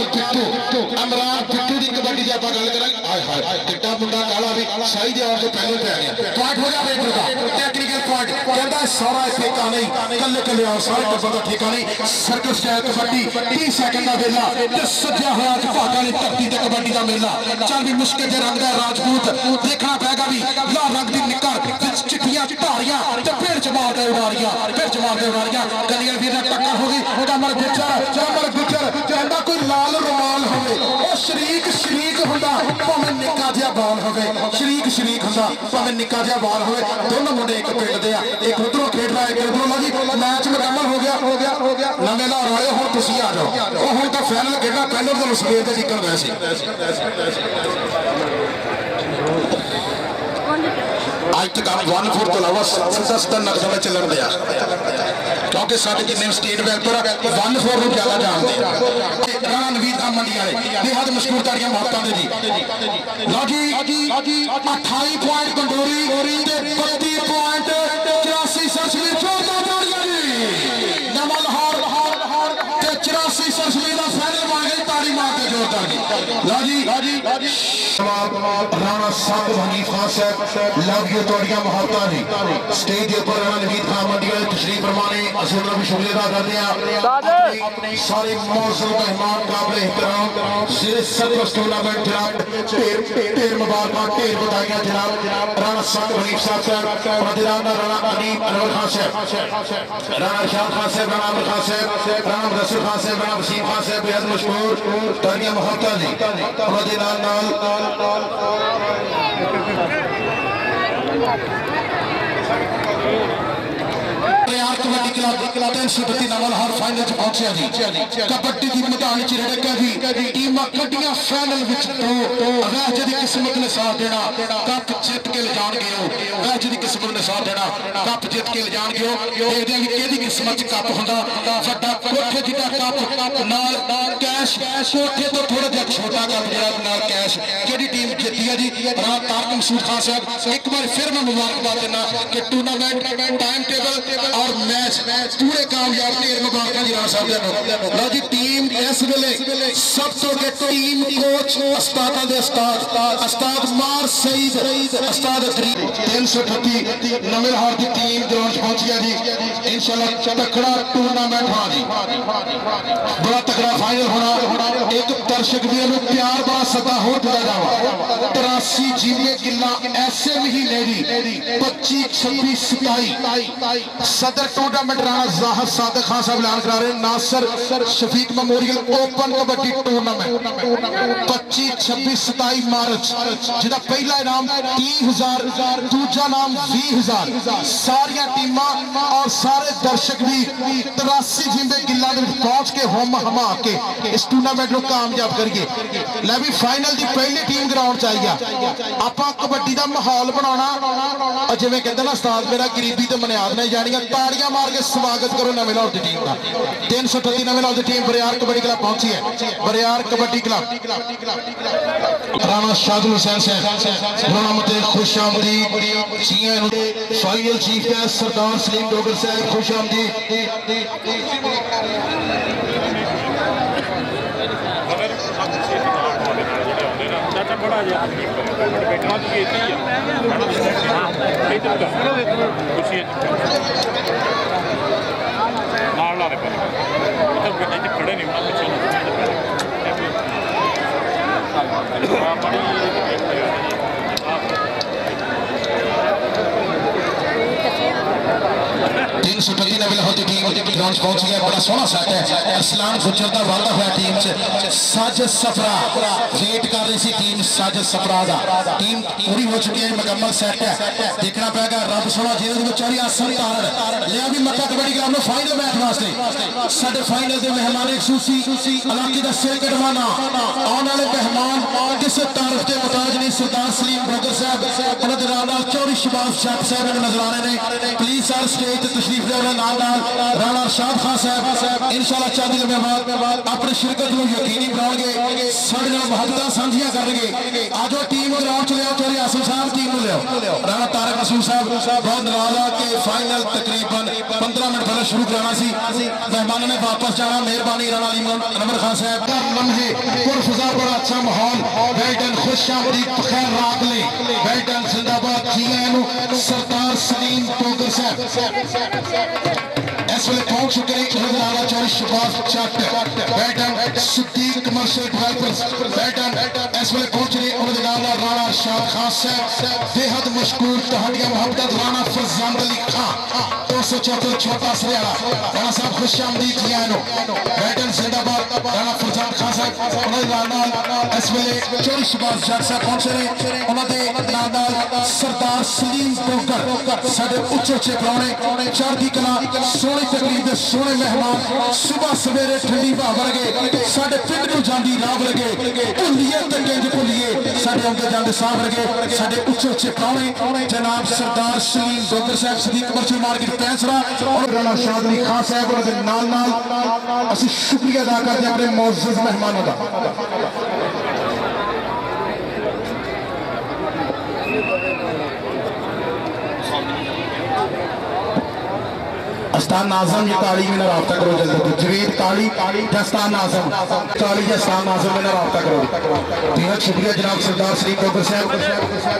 बिट्टू दी कबड्डी दी आपां गल करांगे हाय हाय किड्डा मुंडा काला भी शाही दे और तो पहले पे आ गया पॉइंट हो गया वेटर का टेक्निकल पॉइंट कहता सारा ठेका नहीं कल्ले कल्ले आओ सारे टब्बर का ठेका नहीं सर्कल स्टाइल कबड्डी 30 सेकंड का वेला ते सज्जा होया च भागा ने धरती ते कबड्डी का मेला चल भी मुश्किल दे रंग दा राजपूत देखना पैगा भी लाल रंग दी निकर चिट्ठियां धारियां ते फिर जमाल दे उड़ारियां कलियर वीर नाल टक्कर हो गई कमर गुजर कहंदा कोई लाल रुमाल होवे ओ शरीक हुंदा भावें निक्का जिहा बाल होवे शरीक हुंदा भावें निक्का जिहा बाल होवे दोनों मुंडे एक पिंड दे आ एक उधरों खेड रहा है एक उधरों लो जी मैच मुकम्मल हो गया नवे लाहौर वाले हुण तुसीं आ जाओ ओ हुण तां फाइनल खेडना पहले तो सवेर दे निकल गए सी आज तक हम 1-4 तो अलावा 10 नकद में चलन दिया क्योंकि साढ़े जिन्ने स्टेट बैंक पर 1-4 ਨੂੰ ਜ਼ਿਆਦਾ ਜਾਣਦੇ ਰਾਣਾ ਨਵੀਦ ਖਾਨ ਮੰਡੀ ਵਾਲੇ ਬੇहद ਮਸ਼ਹੂਰ ਤਾੜੀਆਂ ਮੁਹੱਬਤਾਂ ਦੇ ਜੀ ਲਓ ਜੀ 28 ਪੁਆਇੰਟ ਕੰਡੋਰੀ ਤੇ 32 ਪੁਆਇੰਟ 84 ਸਰਸਵੀਰ ਚੋਦਾ ਤਾੜੀਆਂ ਜੀ ਨਵਾਂ ਲਾਹੌਰ ਤੇ 84 ਸਰਸਵੀਰ ਦਾ ਫਾਈਨਲ ਬਣ ਗਈ ਤਾੜੀ ਮਾਰ ਕੇ ਜ਼ੋਰਦਾਰ ਜੀ ਲਓ ਜੀ राणा साहब हनीफ खान साहब लगे तोड़ियां मुहब्बतां दी स्टेज के ऊपर राणा नवीद खान मंडी वाले तशरीफ फरमाने असीं उन्हां दी शुक्रिया अदा करदे हां सारे मौजूद मेहमान काबिल एहतराम सिरे सर्विस टूर्नामेंट जनाब ढेर मुबारक ढेर बधाइयां जनाब राणा साहब हनीफ साहब और राणा अनीम अनवर खान साहब राणा इरशाद खान साहब राणा अमर खान साहब राणा मुदस्सिर खान साहब राणा वसीम खान साहब बेहद मशहूर तोड़ियां मुहब्बतां दी और दे नाल कबड्डी क्लब 332 नवा लाहौर फाइनल च पहुंचा जी कबड्डी की मैदान च रड़का जी टीमां कड्डियां फाइनल विच तो अवैध दी किस्मत ने साथ देना कप जित के ले जाणगे ओ अवैध दी किस्मत ने साथ देना कप जित के ले जाणगे ओ देखदे आ कि केदी किस्मत च कप हुंदा वड्डा कोठे जिदा कप नाल कैश कोठे तो थोड़ा जिहा छोटा कप जेड़ा नाल कैश केडी टीम जीती है जी रात तारक मसूद खान साहब एक बार फिर मैं मुबारकबाद देना कि टूर्नामेंट टाइम टेबल और मैच पूरे कामयाब ढेर मुबारक जी राणा साहब लो जी टीम इस वेले सब तो अगे टीम कोच उस्तादां दे उस्ताद मार सईद उस्ताद 338 नवे लाहौर की टीम ग्राउंड पहुंची है जी इंशाल्लाह तकड़ा टूर्नामेंट होना जी बड़ा तकड़ा फाइनल होना एक दर्शक वीर नूं प्यार बड़ा सदा होर दिता जावा 83 जिम्मे किला ऐसे महीने दी 25 26 27 सदर टूर्नामेंट राणा जाहिर सादिक खान साहब ऐलान करा रहे Nasir Shafiq memorial open kabaddi tournament 25 26 27 March जिहदा पहला इनाम 30,000 दूजा नाम 20,000 सारिया टीमां और सारे दर्शक भी 83 जिम्बे गिल्ला पहुंच के हम हमा के इस टूर्नामेंट को कामयाब करिए लै भी फाइनल की पहली टीम ग्राउंड च आई है आपां कबड्डी का माहौल बनाना जिवें कहंदे ना उस्ताद मेरा गरीबी ते मनियाद नहीं जानियां ताड़ियां मार के स्वागत करो नवे लाहौर की टीम का 338 नवे लाहौर की टीम बरियार कबड्डी क्लब पहुंची है बरियार कबड्डी क्लब राणा शादुल हुसैन साहब राणा मते खुशामदीद फाइनल चीफ गेस्ट सरदार सलीम डोगर साहब खुशामदीद बड़ा जिहा बैठना तो इतने ही है इधर कुर्सी नाल ला रहे इधर खड़े नहीं होना पीछे टीम सुपति नबिल होती टीम ग्राउंड पहुंच गया बड़ा सोहना सेट है असलान गुजर का वादा हुआ टीम से साजिद सफरा वेट कर रही सी टीम साजिद सफरा का टीम पूरी हो चुकी है मुकम्मल सेट है देखना पड़ेगा रब सोना जेल चौरी आसन तारण लिया भी मक्का कबड्डी ग्राउंड फाइनल मैच वास्ते साडे फाइनल के मेहमान खूसी इलाके का सिर कटवाना आने वाले मेहमान किस तारीफ के मुताज नहीं सरदार सलीम ब्रदर साहब उन्होंने राणा चौरी शबाब जट साहब नजर आ रहे हैं प्लीज सर स्टेज तशरीफ ले राणा अरशाद खान साहब इंशाल्लाह चंद लम्हे बाद अपनी शिरकत को यकीनी बनाएंगे साढ़े नाल महत्ता साझियां करेंगे आज टीम ग्राउंड च लिया चौरी आसम साहब टीम को लिया राणा तारक रसूल साहब बहुत नाराज के फाइनल तकरीबन 15 मिनट पहले शुरू कराना सी मेहमानों ने वापस जाना मेहरबानी राणा अनवर खान साहब लम्हे पुरफजा बड़ा अच्छा माहौल वेल्टन खुश आमदीद खैर रात ले वेल्टन जिंदाबाद जी सरदार सलीम टोगर साहब इस वे पहुंच चुके हैं चौरी शबाब जट बैटन सिद्दीक कमर्शियल डेवलपर्स बैटन इस वे पहुंच रहे उन्होंने राणा अरशाद खान साहब बेहद मशहूर तहडिया मोहब्बत राणा फरजान अली खान 274 छोटा सरियाला राणा साहब खुश आमदीद जी आनो बैटन जिंदाबाद राणा फरजान खान साहब उन्होंने इस वे चौरी शबाब जट साहब पहुंच रहे उन्होंने सरदार सलीम टोगर साडे उच्चे प्राणे चढ़दी कला सोहनी तकरीब के सोहने मेहमान सुबह सवेरे ठंडी हवा वर्गे साडे पिंड नूं जांदी राह वर्गे भुल्लिए ते किंज भुल्लिए साडे आउंदे जांदे साह वर्गे साडे उच्चे प्राणे जनाब सरदार सलीम टोगर साहब सदीक कमर्शियल मार्केट पैंसरा और राणा अरशाद अली खान साहब और नाल असीं शुक्रिया अदा करते हैं अपने मुअज़्ज़ज़ मेहमानों का अस्तान आजम ये ताली में रब्ता करो जल्दी जवेद ताली दस्तान आजम ताली दस्तान आजम में रब्ता करो बेहद शुक्रिया जनाब सरदार सलीम टोगर साहब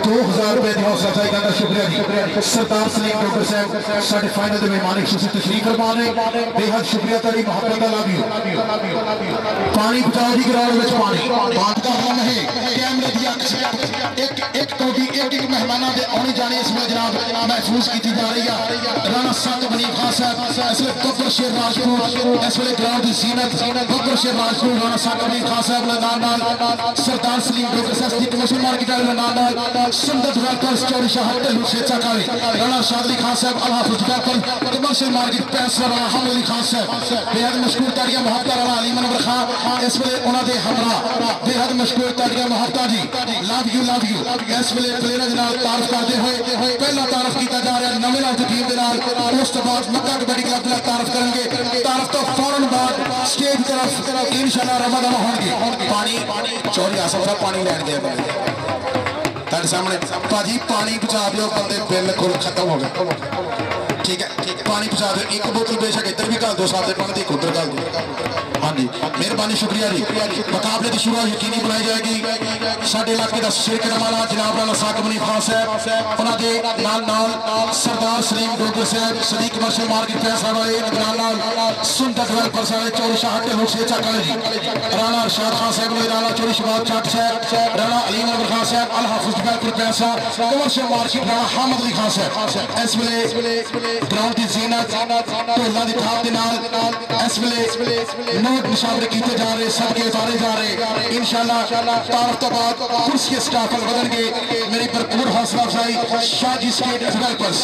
2000 रुपए की हौसला अफजाई का शुक्रिया जी सरदार सलीम टोगर साहब साडे फाइनल के मेहमान खुशी तशरीफ फरमा रहे बेहद शुक्रिया तेरी मोहब्बत का लव यू पानी बचाओ जी ग्राउंड में पानी बात का हम है कैमरे की अख एक टोटी एक मेहमानों के आने जाने इसमें जनाब महफूज की जा रही है राणा साहब बनी खान बब्बर शेर राजपूत इस वे ग्राउंड की जीनत बब्बर शेर राजपूत राणा साहब अली खान साहब सरदार सलीम टोगर साहब कमर्शियल मार्केट नाल सुंदर डेवलपर्स चौरी शाह शेचा काली राणा अरशाद अली खान साहब अल हाफिज डेवलपर कमर्शियल मार्केट पैंसरा राणा हमद अली खान साहब बेहद मशहूर ताड़ियां मोहब्बत राणा अली मनवर खान इस वे उन्होंने हमरा बेहद मशहूर ताड़ियां मोहब्बत जी लव यू इस वे प्लेयर नाल तारीफ करते हुए पहला तारीफ किया जा रहा नवे नाल टीम के नाल उस तो बाद मक्का कबड्डी क्लब का तारीफ करेंगे तारीफ तो फौरन बाद स्टेज तरफ इंशाल्लाह रवाना होंगे पानी चौरी आसम साहब पानी लैन दे तेरे सामने भाजी पानी पहुंचा दो बंदे बिल्कुल खत्म हो गए ठीक है पानी पहुंचा दो एक बोतल बेशक इधर भी घल दो साथ पानी की उधर घल दो हाँ जी मेहरबानी शुक्रिया जी मुकाबले की शुरुआत यकीनी बनाई जाएगी साडे इलाके का सिर कटवाना जनाब राणा साहब अली खान साहब उन्होंने नाल सरदार सलीम टोगर साहब सदीक कमर्शियल मार्केट पैंसरा वाले नाल सुंदर डेवलपर साहब चौरी शाह ढिल्लों शेचा काले जी राणा अरशाद खान साहब ने राणा चौरी शबाब जट साहब राणा अली अनवर खान साहब अल हाफिज डेवलपर पैंसरा कमर्शियल मार्केट राणा हमद अली खान साहब इस वे ग्राउंड की जीनत ढोलों की थाप के नाल इस वे नोट मुशावरे किए जा रहे सबके उतारे जा रहे इंशाल्लाह तारीफ तो बाद कुर्सी स्टाफ बदलगे मेरी भरपूर हौसला अफजाई शाहजी स्टेट डेवलपर्स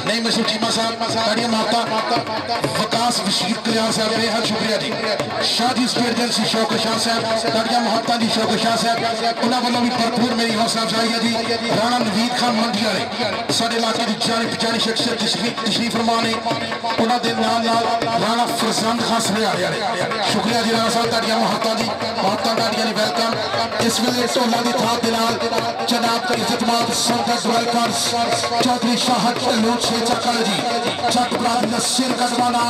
नहीं मशहूर चीमा साहब ताड़ियां माता वकास बशीर कल्याण साहब बेहद शुक्रिया जी शाहजी स्टेट एजेंसी शौकत शाह साहब ताड़ियां मोहब्बत जी शौकत शाह साहब उन्होंने वालों भी भरपूर मेरी हौसला अफजाई है जी राणा नवीद खान मंडी वाले साडे इलाके की जानी पहचानी शख्सियत तशरीफ फरमा ने उन्होंने नाल राणा फरजान खान सरियाले शुक्रिया जी राणा साहब ताड़ियां मोहब्बत जी ताड़ियां वेलकम इस वे ढोलों की थाप के नाल जनाब इज्जतमाद संकट वेलकर्स चौधरी शाहद ढिल्लों छे चक्कर जी चक बरादरी का सिर कटवाना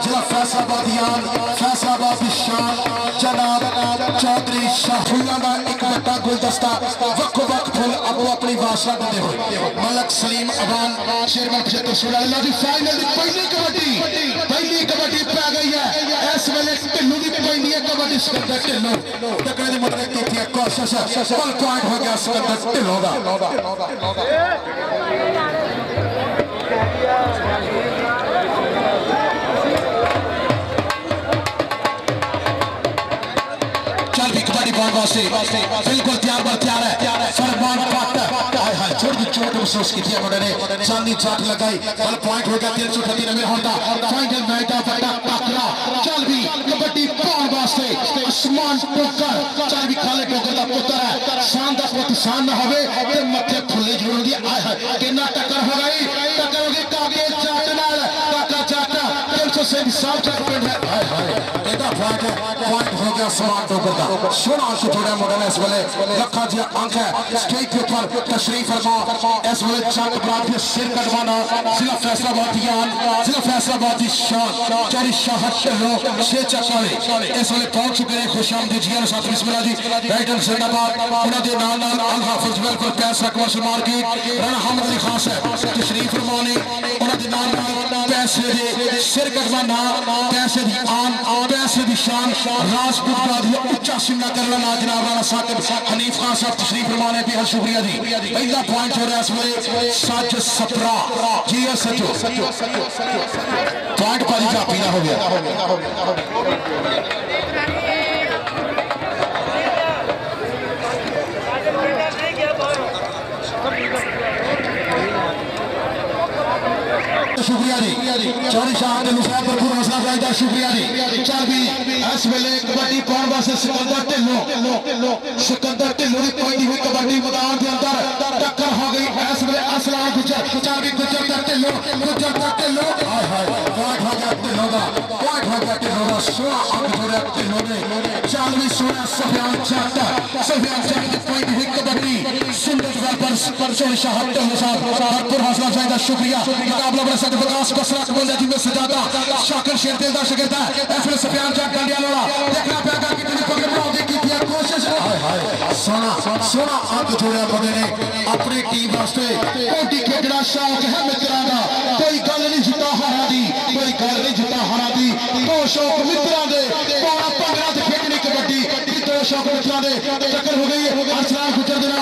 जिला फैसलाबादियान फैसलाबाद की शान जनाब चौधरी शाहुल्ला का एक बड़ा गुलदस्ता वक्को वक्त फुल अपो अपनी भाषा देते हुए मलक सलीम अवान शेरमन पचहत्तर सुल्ला की फाइनल की पहली कबड्डी पै गई है इस वेले ढिल्लों की पैंदी है कबड्डी सिकंदर ढिल्लों टकरे की मतलब की थी कोशिश फुल पॉइंट हो गया सिकंदर ढिल्लों का चल भी कबड्डी बॉल वास्ते बिल्कुल तैयार है फरमान पट हाय हाय छोटी चोट महसूस की थी मुंडे ने चांदी चाट लगाई बल पॉइंट हो गया 338 में होता फाइनल मैच का बड़ा टकरा चल भी कबड्डी बॉल वास्ते आसमान टोकर चल भी खाले टोकर का पुत्र है शान का पुत्र शान ना होवे ते मथे फुले जरूर दी हाय हाय कितना टक्कर हो गई काके चाट नाल काका चाट 337 चक पिंड है हाय हाय एदा पॉइंट हो गया आसमान टोकर का सोना से थोड़ा मुंडे ने इस वेले लखा जी अंक है स्टेज के ऊपर तशरीफ फरमा इस वेले चक बरादरी सिर कटवाना जिला फैसलाबाद की शान चौधरी शाहद ढिल्लों छे चक्कर इस वेले पहुंच चुके हैं खुशामदी जी साथ बिस्मिल्लाह जी टाइटल जिंदाबाद उन्हां दे नाल नाल अल हाफिज वेलफेयर पैसा कमर्शियल मार्केट राणा हमद अली खान साहब तशरीफ फरमा ने उन्हां दे नाल नाल पैसे दे सिर कटवाना पैसे दी आन पैसे दी शान राजपूत बरादरी उच्चा सिमना करना ना जनाब राणा साकिब हनीफ खान साहब तशरीफ फरमा ने बेहद शुक्रिया जी पहला पॉइंट हो रहा है इस वेले सच सपरा जी सचो पॉइंट पारी का पीना हो गया शुक्रिया जी चौधरी शाहद ढिल्लों साहब भरपूर हौसला अफजाई का शुक्रिया जी चल भी इस वेले कबड्डी पाउण वास्ते सिकंदर ढिल्लों की पैंदी हुई कबड्डी मैदान के अंदर टक्कर हो गई इस वेले असलाम गुजर चल भी गुजर ढिल्लों हाय हाय पॉइंट हो गया ढिल्लों का 16 अंक जोड़े ढिल्लों ने चल भी सोना सफियान जट की पैंदी हुई कबड्डी सुंदर वेलफेयर चौधरी शाहद ढिल्लों साहब भरपूर हौसला अफजाई का शुक्रिया मुकाबला बड़ा सख्त विकास कसरत बोलने जी में सजादा शाकिर शेर दिल दा शिकरता एफएल सफियान जट डंडिया लोड़ा देखना पैगा कितनी पकड़ बनाने की थी कोशिश हाय हाय सोना अंक जोड़िया बंदे ने अपनी टीम वास्ते कोटी खेडना शौक है मित्रों का कोई गल नहीं जिता हारा दी तो शौक मित्रों दे पारा पंगड़ा ते खेडनी कबड्डी तो शौक मित्रों दे टक्कर हो गई अरसलान गुजर देना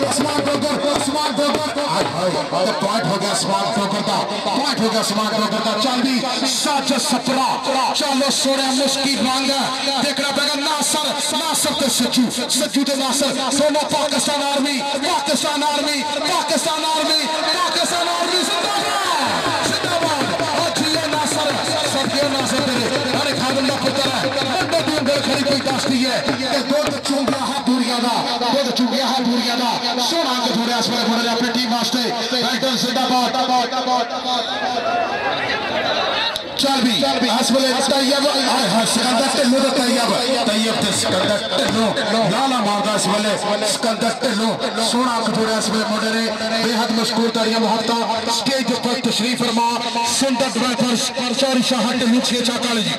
आसमान ठोकर हाय हाय पॉइंट हो गया आसमान ठोकर का चल भी सच सपरा चलो सोने मुस्की रंग देखना पड़ेगा नासर ते सच्चू ते नासर दोनों पाकिस्तान आर्मी जिंदाबाद और जिया नासर तेरे अरे खादम दा पुत्र है बंदे दी उंगल खड़ी कोई दसदी है कि दूध चुंगिया है दूरियां दा सोना अंक जोड़े इस वेले मुंडे अपनी टीम वास्ते टाइटल जिंदाबाद चल भी इस वेले तैयब हाय हाय सिकंदर ढिल्लों दा तैयब ते सिकंदर ढिल्लों लाला मारदा इस वेले सिकंदर ढिल्लों सोना अंक जोड़े इस वेले मुंडे ने बेहद मशकूर तारियां मुहब्बतां स्टेज पर तशरीफ फरमा सुंदर वेलफेयर चौधरी शाहद ढिल्लों छे चाकाले जी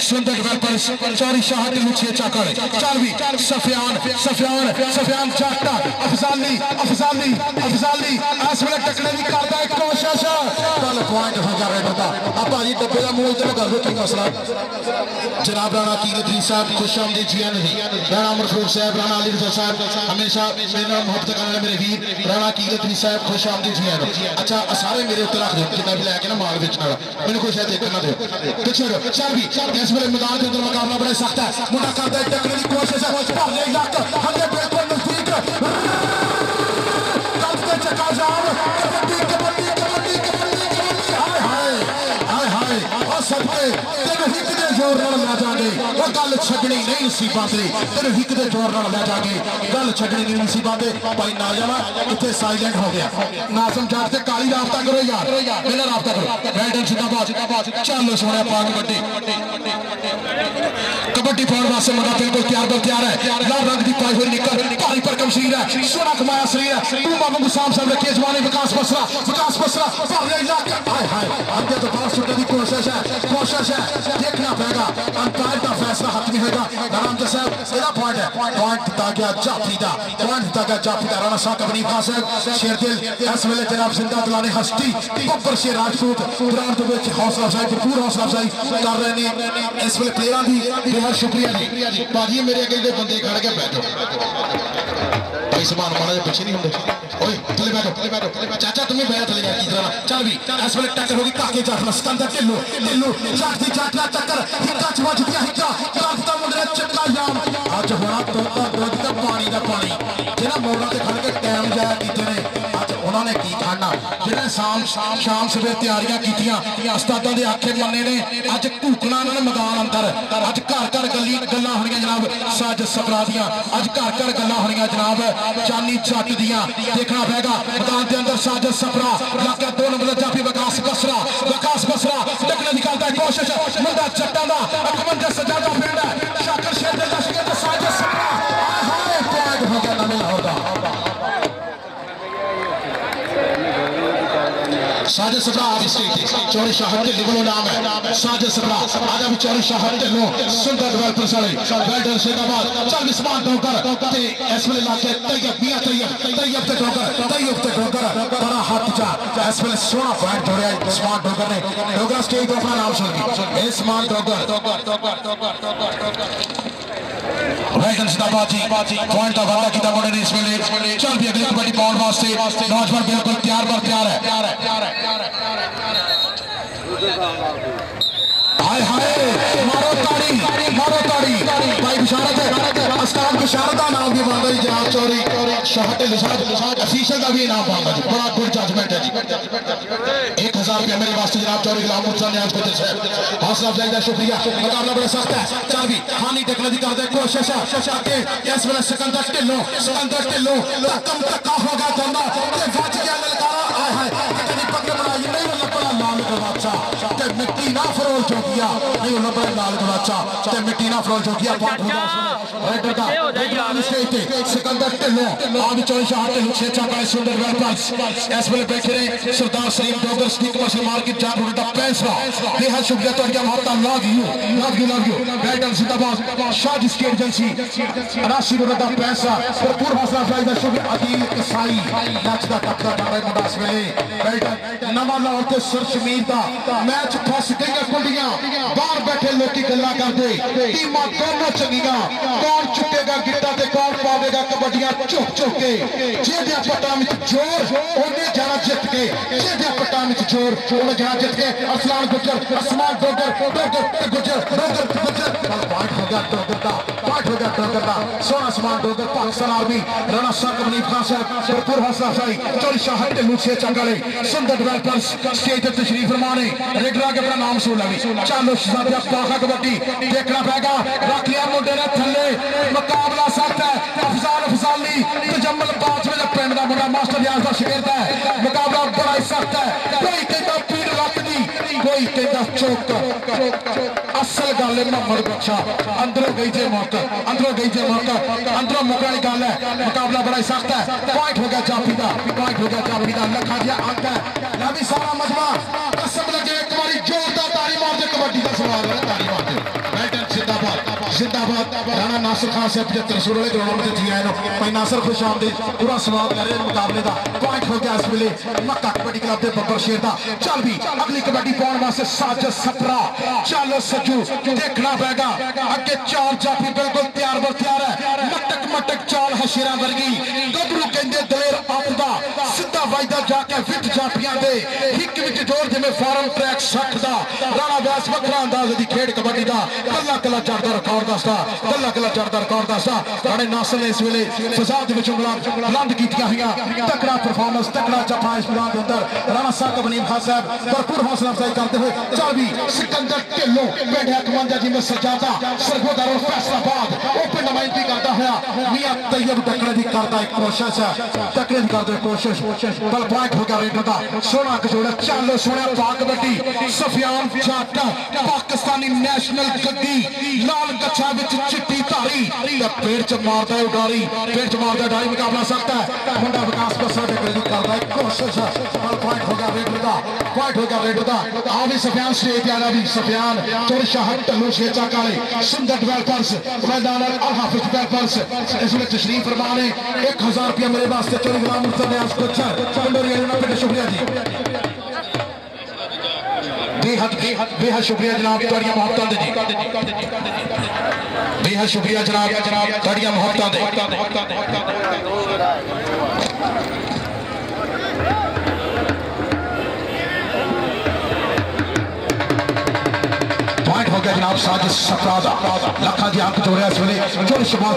सुंदर वेलफेयर चौधरी शाहद ढिल्लों छे चाकाले चल भी सफियान जट अफजाली इस वेले टकरे की करदा एक कोशिश चल पॉइंट हो गया बेटा आपा जी डब्बे का मूल ते लगा दो ठीक हौसला जनाब राणा कीरतरी साहब खुशामदी जी राणा मरफूक साहब राणा अली रजा साहब हमेशा मेरे नाम मोहब्बत करने मेरे वीर राणा कीरतरी साहब खुशामदी जी अच्छा सारे मेरे उत्ते रख दो किताब लैके ना माल बेचने वाला मैंने कोई शायद देखना दो पिछे चल भी इस वेले मैदान के अंदर मुकाबला बड़ा सख्त है मुंडा करदा है टकरे की कोशिश है भर ले लक हमें बिल्कुल नजदीक करते चका जाम कबड्डी तेन हिक दे जोर नाल लै जागे वो गल छड्डनी नहीं सी पाते तेन हिक दे जोर नाल लै जागे गल छड्डनी नहीं सी पाते भाई नाजम इत्थे साइलेंट हो गया नाजम जाट ते काली राबता करो यार मेरा राबता करो बैटन जिंदाबाद चलो सोने पा कबड्डी पाउण वास्ते मुंडा बिल्कुल तैयार है लाल रंग की पाई हुई निकर भारी शरीर है, सोना कमाया शरीर है। तू बाबू गुसाम साहब रखे जवानी विकास बसरा भरले इलाका। हाय हाय आगे तो बाहर छुटने की कोशिश है। देखना पड़ेगा अंपायर का फैसला हाथ में होगा। राम साहब ਇਹਦਾ पॉइंट है, पॉइंट दिता गया जाफरी का, राणा साहब अपनी खास है। शेरदिल इस वेले जनाब जिंदा दिलाने हस्ती बब्बर शेर राजपूत ग्राउंड के विच हौसला अफजाई भरपूर हौसला अफजाई कर रहे हैं इस वेले प्लेयरां दी। बहुत शुक्रिया जी भाजी मेरे अगे दे बंदे खड़ के बैठो भाई समान माड़ा जिहा पिछे नहीं होंदे। ओए थले बैठो चाचा तुम्हें बैठ थले यार की तरह चल भी इस वेले टक्कर होगी काके जाफर सिकंदर ढिल्लो जाती जाटला टक्कर हिक्का च वज गया हिक्का रास्ता मुंडे चक्का जाम अज होना तोता दुध ते पानी दा पानी जिन्हां मोड़ां ते खड़ के टाइम जाया कीते ने अज उन्होंने की खाना जिन्हें शाम सवेर तैयारियां कीतियां उस्तादां दे आखे मन्ने ने अज घूकना इन्हां ने मैदान अंदर अज घर गल्लां होणीआं जनाब साजिद सबरा दियां अज घर गल्लां होणीआं जनाब जानी जट दियां। देखना पड़ेगा मैदान के अंदर साजिद सबरा लाके 2 नंबर जाफी विकास बसरा टकने की करता है कोशिश मुंडा जट्टां दा 51 सजादा पिंड है शाकर शेर दे लश्कर ते साजिद सबरा हाय पॉइंट हो गया नवे लाहौर दा। साजिद सबरा आप चौरी शाह ढिल्लो नाम है साजिद सबरा आजा भी चौरी शाह ढिल्लो सुंदर डेवलपर साले वेल्डर शेदाबाद चल विस्मान डोकर ते इस वेले लाके तैयब ते डोकर बड़ा हाथ चा इस वेले सोना पॉइंट जोड़िया विस्मान डोकर ने डोगरा स्टेज पे अपना नाम सुन गई विस्मान डोकर वेल्डर शेदाबाद जी पॉइंट का वादा किया मुंडे ने इस वेले चल भी अगली कबड्डी पाउंड वास्ते नौजवान बिल्कुल तैयार है। हाय मारो ताड़ी भाई बिशारत अस्ताद बिशारत का नाम भी बनता जी जनाब चौरी शाह अफीशल का भी इनाम बनता जी बड़ा गुड जजमेंट है जी 1000 रुपया मेरे वास्ते जनाब चौरी गुलाम मुर्तजा न्याज फतेह साहब हौसला अफजाई का शुक्रिया। मुकाबला बड़ा सख्त है चल भी हानी टेकने की करते कोशिश है इस वेले सिकंदर ढिल्लो कम धक्का हो गया बंदा ते बच गया ललकारा हाय कदी पकड़ बनाई नहीं लपड़ा लाल गवाचा ते मिट्टी ना फरोल चौकिया नहीं लपड़ा लाल गवाचा ते मिट्टी ना फरोल चौकिया रेडर का स्टेज पे सिकंदर ढिल्लो आज चौरी शाह ढिल्लो छेचा बड़े सुंदर वेलपर्स इस वेले बैठे रहे सरदार सलीम डोगर स्टिक मसल मार्केट जान रोड का फैसला बेहद शुक्रिया तोड़िया मोहता लव यू वेल्डन जिंदाबाद शादी स्टेट एजेंसी राशि रोड का पैसा भरपूर हौसला अफजाई का शुक्रिया अदील ईसाई नचदा टपदा कर रहे मुंडा इस वेले वेल्डन नवा लाहौर ते सरशमीर दा मैच फस गई कुंडियां बाहर बैठे लोग गल्लां करदे टीमां दोनों चंगियां कौन चुकेगा गिट्टा ते कौन पावेगा कबड्डियां चुक के जेदे पट्टां विच जोर ओने जाना जित के जेदे पट्टां विच जोर ओने जाना जित के असलान गुजर असमान डोगर गुजर पॉइंट हो गया डोगर दा सोना असमान डोगर पाकिस्तान आर्मी राणा साहब अमनीफ खान साहब भरपूर हौसला अफजाई चौरी शाह ढिल्लो से चंगाले सुंदर डेवलपर्स स्टेज पर तशरीफ फरमा ने रेडरा के अपना नाम सुन लगी चलो शहजादा पाखा कबड्डी देखना पड़ेगा रख लिया मुंडे ने थल्ले मुकाबला सख्त है अफजाली तजम्मल बाज में पिंड का मुंडा मास्टर रियाज का शिगिर्द है मुकाबला बड़ा ही सख्त है कोई कहता पीड़ रखदी कोई कहता चौक असल गल है मोहम्मद बख्शा अंदरों गई जे मौका अंदरों मुकाने गल है मुकाबला बड़ा ही सख्त है पॉइंट हो गया जाफी का लखा दिया अंक है लाभी सारा मजमा कसम लगे एक बारी जोरदार ताली मार दे कबड्डी का सवाल है ताली मार दे वेल्डन जिंदाबाद राणा नासिर खान से 75 रसूल वाले ग्राउंड में जी आए भाई नासिर खुश आमदीद पूरा स्वागत कर रहे हैं मुकाबले का पॉइंट हो गया इस वेले मक्का कबड्डी क्लब के बब्बर शेर का चल भी अगली कबड्डी पाउंड वास्ते साजिद सबरा चलो सजू देखना पड़ेगा अगे चाल जाफी बिल्कुल तैयार है मटक चाल है शेरा वर्गी गबरू कहंदे दलेर आपदा सीधा वायदा जाके विच जाफियां दे हिक विच जोर जिवें फार्म ट्रैक 60 दा राणा व्यास वखरा अंदाज दी खेड कबड्डी दा कल्ला चढ़दा रिकॉर्ड दसदा राणे नासिर ने इस वेले फिजा दे विच बुलंद कीतियां होईयां तकड़ा परफॉर्मेंस तकड़ा जफा इस मैदान के अंदर राणा साहब अमनीफ खान साहब भरपूर हौसला अफजाई करते हुए चल भी सिकंदर ढिल्लो पिंड हकमंजा जी में सजादा सरगोदा रोड फैसलाबाद ओपन नुमाइंदगी करता हुआ मियां तैयब टकरे दी करदा एक कोशिश बल पॉइंट हो गया रेडर दा सोना कचोड़ा चलो सोना पाक कबड्डी सफियान जट पाकिस्तानी नेशनल गद्दी लाल गच्छा विच चिट्टी धारी पेड़ च मारदा है उडारी पेड़ च मारदा डारी मुकाबला सकता है मुंडा विकास बसा दे करदा है कोशिश और पॉइंट होगा रेडर दा पॉइंट होगा रेडर दा आ भी सफियान स्टेज आला भी सफियान चोर शाहट टल्लू शेचा काले सुंदर डेवलपर्स मैदान अल हाफिज डेवलपर्स इसमें तशरीफ फरमा ने 1000 रुपया मेरे वास्ते चोरी गुलाम मुर्तजा ने आज कुछ शुक्रिया जी बेहद शुक्रिया जनाब तुहाड़ियां मोहब्बतां दे जी बेहद शुक्रिया जनाब तुहाड़ियां मोहब्बतां दे पॉइंट हो गया जनाब साजिश सफरादा लखा जी अंक जोड़े इस वेले चोर शबाब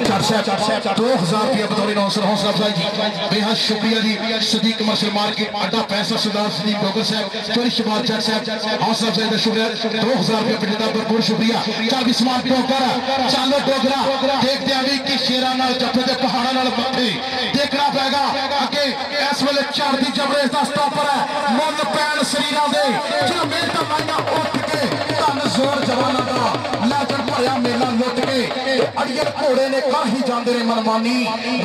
2000 रुपया बतौर हौसला अफजाई जी बेहद शुक्रिया जी सदीक कमर्शियल मार्केट अड्डा पैसा सरदार सदीक डोगर साहब चोर शबाब 4000 हौसला अफजाई का शुक्रिया 2000 रुपया पिता भरपूर शुक्रिया चल भी समान डोगर चलो डोगरा देखते हैं भी कि शेरा नाल जफे ते पहाड़ा नाल मथे देखना पैगा अगे इस वेले चढ़दी जबरेज दा स्टॉपर है मुल पैन शरीरां दे जो मेहनत लाइयां उठ के धन जोर जवाना दा लैजन भरिया मेला लुट के अड़ियल घोड़े ने कर ही जांदे ने मनमानी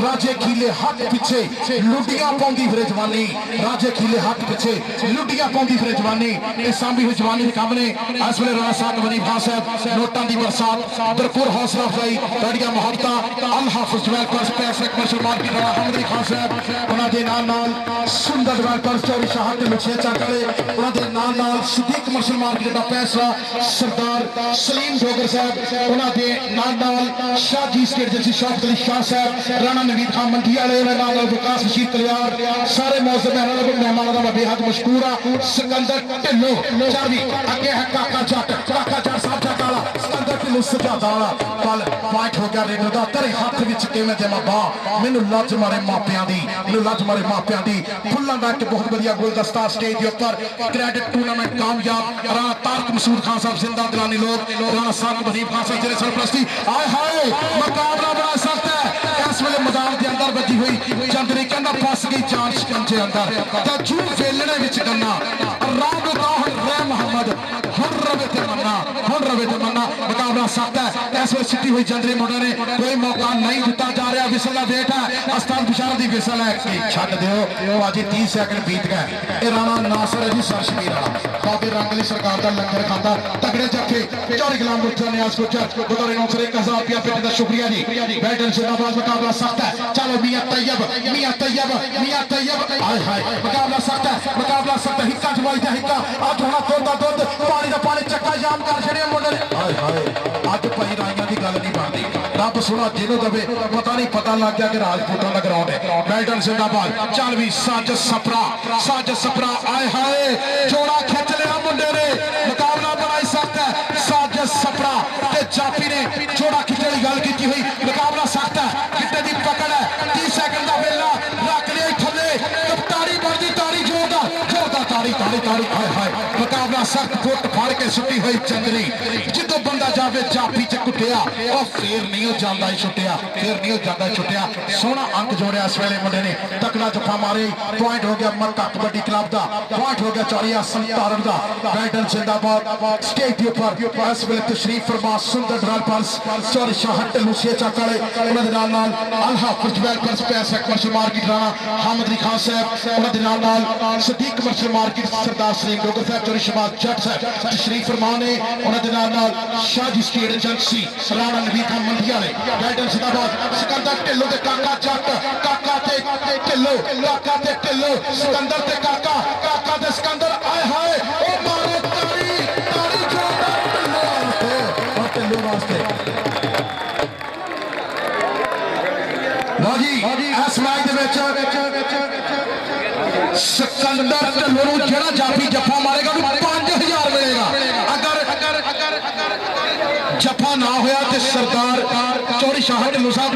राजे खीले हाथ पिछे लुडियां पाउंदी फिरे जवानी राजे खीले हाथ पिछे लुडियां पाउंदी फिरे जवानी इस सांभी हुई जवानी दे काम ने इस वेले राणा साहब वली खान साहब नोटां दी बरसात भरपूर हौसला अफजाई बड़ियां मोहब्बतां अल हाफिज डेवलपर्स पैसा कमर्शियल मार्केट राणा हमदी खान साहब उन्हां दे नाल सुंदर डेवलपर्स चौरी शाह ते लुछे चाकले उन्हां दे नाल सदीक कमर्शियल मार्केट दा पैसा सरदार सलीम डोगर साहब उन्हां दे नाल शाहजी स्टेट जैसी शौकत अली शाह साहब राणा नवीद खान मंडी वाले नाल विकास बशीर कलियार सारे मौजूद मेहमानों का मैं बेहद मशकूर हाँ सिकंदर ढिल्लो चारवी अगे है काका जट साहब जट वाला सिकंदर ढिल्लो सजादा वाला कल पॉइंट हो गया रेडर दा तेरे हाथ विच किवें देवां बाह मैनूं लज मारे मापियां दी फुल्लां दा एक बहुत वधिया गुलदस्ता स्टेज के ऊपर क्रेडिट टूर्नामेंट कामयाब राणा तारक मसूद खान साहब जिंदा दिलानी लोग राणा साहब वजीर खान साहब जिले सरपरस्ती आए हाय मुकाबला बना सकता है इस वेले मैदान के अंदर बजी हुई चंदरी कहंदा फस गई जान शिकंजे अंदर ते जू वेलणे विच गन्ना राम रे मोहम्मद हुन रवे ते मन्ना मुकाबला सकता है इस वेले छिट्टी हुई चंदरी मुंडे ने कोई मौका नहीं दिता जा रहा विसल दा वेट है अस्ताद बिशारा दी विसल है छड्ड दिओ बाजी 30 सेकंड बीत गए ए राणा नासर जी सरशबीर वाला बाबे रंगली सरकार दा लंगर खाता तगड़े जफे चौरी गुलाम मुर्तजा ने आज कुछ बतौर 1000 रुपया पेट का शुक्रिया जी बैटल जिंदाबाद मुकाबला सकता है चलो मियां तैयब हाय हाय मुकाबला सकता है हिक्का जवाई दा हिक्का आज होना दुध पानी दा पानी चक्का जाम कर छड़े मुंडे हाय हाय अज भाई राइयां दी गल नहीं बनदी रब सुना जिन्हों दवे पता नहीं पता लग गया कि राजपूतां दा ग्राउंड है बैटल जिंदाबाद चल भी साजिश सपरा आए हाय जोड़ा खिंच लिया मुंडे ने मुकाबला बनाई सकता है साजिश सपरा ते जाफी ने जोड़ा खिंचने की गल की हुई मुकाबला सकता है किट्टे दी पकड़ है 30 सेकंड का वेला रख लिया थले ताड़ी बढ़ती ताड़ी जोरदार ताड़ी हाय हाय मुकाबला सख्त फुट फाड़ के सुट्टी हुई चंदरी जिद्दों बंदा जावे जाफी च कुटिया और फिर नहीं हो जाता छुटिया सोहना अंक जोड़िया इस वेले मुंडे ने तकड़ा जफा मारे पॉइंट हो गया मक्का कबड्डी क्लब का पॉइंट हो गया चौरिया संतारण का बैटल जिंदाबाद स्टेज के ऊपर इस वेले तशरीफ फरमा सुंदर डेवलपर्स चौरी शाहट लुसिया चाकले उन्हां दे नाल अल हाफिज डेवलपर्स पैसा कमर्शियल मार्केट राणा हमद अली खान साहब उन्हां दे नाल सदीक कमर्शियल मार्केट सरदार सलीम डोगर साहब चौरी शबाब जट साहब तशरीफ फरमा ने उन्हां दे नाल शाहजी स्टेट एजेंसी राणा नवीद खान मंडी वाले बैटल जिंदाबाद सिकंदर ढिल्लो ते काका जट काका ते ढिल्लो सिकंदर ते काका ते सिकंदर आए हाय ओ मारो ताड़ी ढिल्लो वास्ते लो जी इस मैच दे विच सिकंदर ढिल्लो नूं जेड़ा जाफी जफा मारेगा 5000 मिलेगा अगर जफा ना होया तो सरदार चौरी शाह ढिल्लो साहब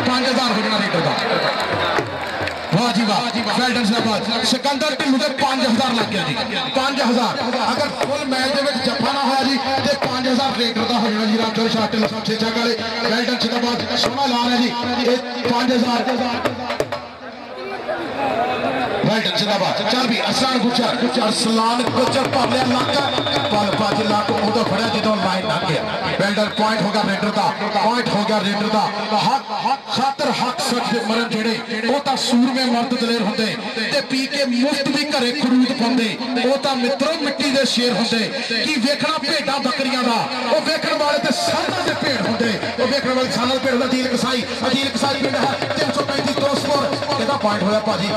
5000 रुपया लीटर का वाह जी वाह बैटल जिंदाबाद सिकंदर ढिल्लो के 5000 लग गया जी 5000 अगर फुल मैच दे विच जफा ना होया जी तो 5000 लीटर का हो जाना जी राम चौरी शाह ढिल्लो साहब छेचा वाले बैटल जिंदाबाद सोहना ला रहा जी 5000 बैल्टन जिंदाबाद चल भी अरसलान गुजर भर लिया लक पल भज लक उदो फड़िया जो लाइन लग गया बैल्टन पॉइंट हो गया रेडर का पॉइंट हो गया रेडर का हक खातर हक सच मरन जेड़े वो तो सूरमे मर्द दलेर होंदे ते पी के मुफ्त भी घरे खरूद पाउंदे वो तो मित्रों मिट्टी दे शेर होंदे कि वेखना भेडां बकरियां दा वो वेखण वाले ते साधां दे भेड़ होंदे वो वेखण वाले साधां दे भेड़ दा अजील कसाई पिंड है 335 दोस्तपुर किहदा पॉइंट होया भाजी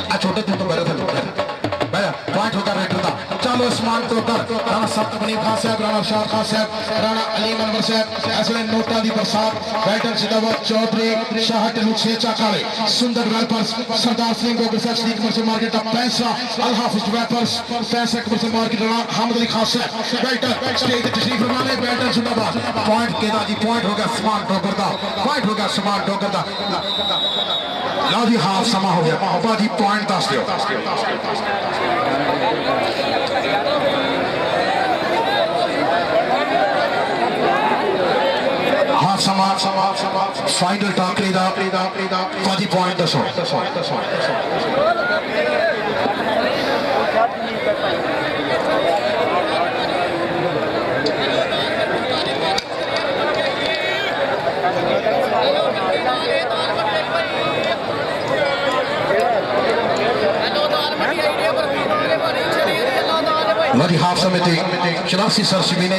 आ छोटे तू तो मेरे थे पॉइंट होगा रेडर का चलो आसमान तो उधर राणा सख्त बनी खान साहब राणा शाह खान साहब राणा अलीम अनवर साहब इस वे नोटा की बरसात बैल्टन जिंदाबाद चौधरी शाहट लुछे चाकाले सुंदर वेपर्स सरदार सिंह गोगर साहब शरीक कमर्शियल मार्केट का पैसा अल हाफिज वेपर्स पैसा कमर्शियल मार्केट राणा अहमद अली खान साहब बैल्टन स्टेज तशरीफ फरमाने बैल्टन जिंदाबाद पॉइंट केदा जी पॉइंट हो गया आसमान डोगर का पॉइंट हो गया आसमान डोगर का लो जी हाफ समा हो गया भाजी पॉइंट दस दियो हाफ समा फाइनल टाकरी दा भाजी पॉइंट दसो लगी हाफ समय थी 84 सरसमी ने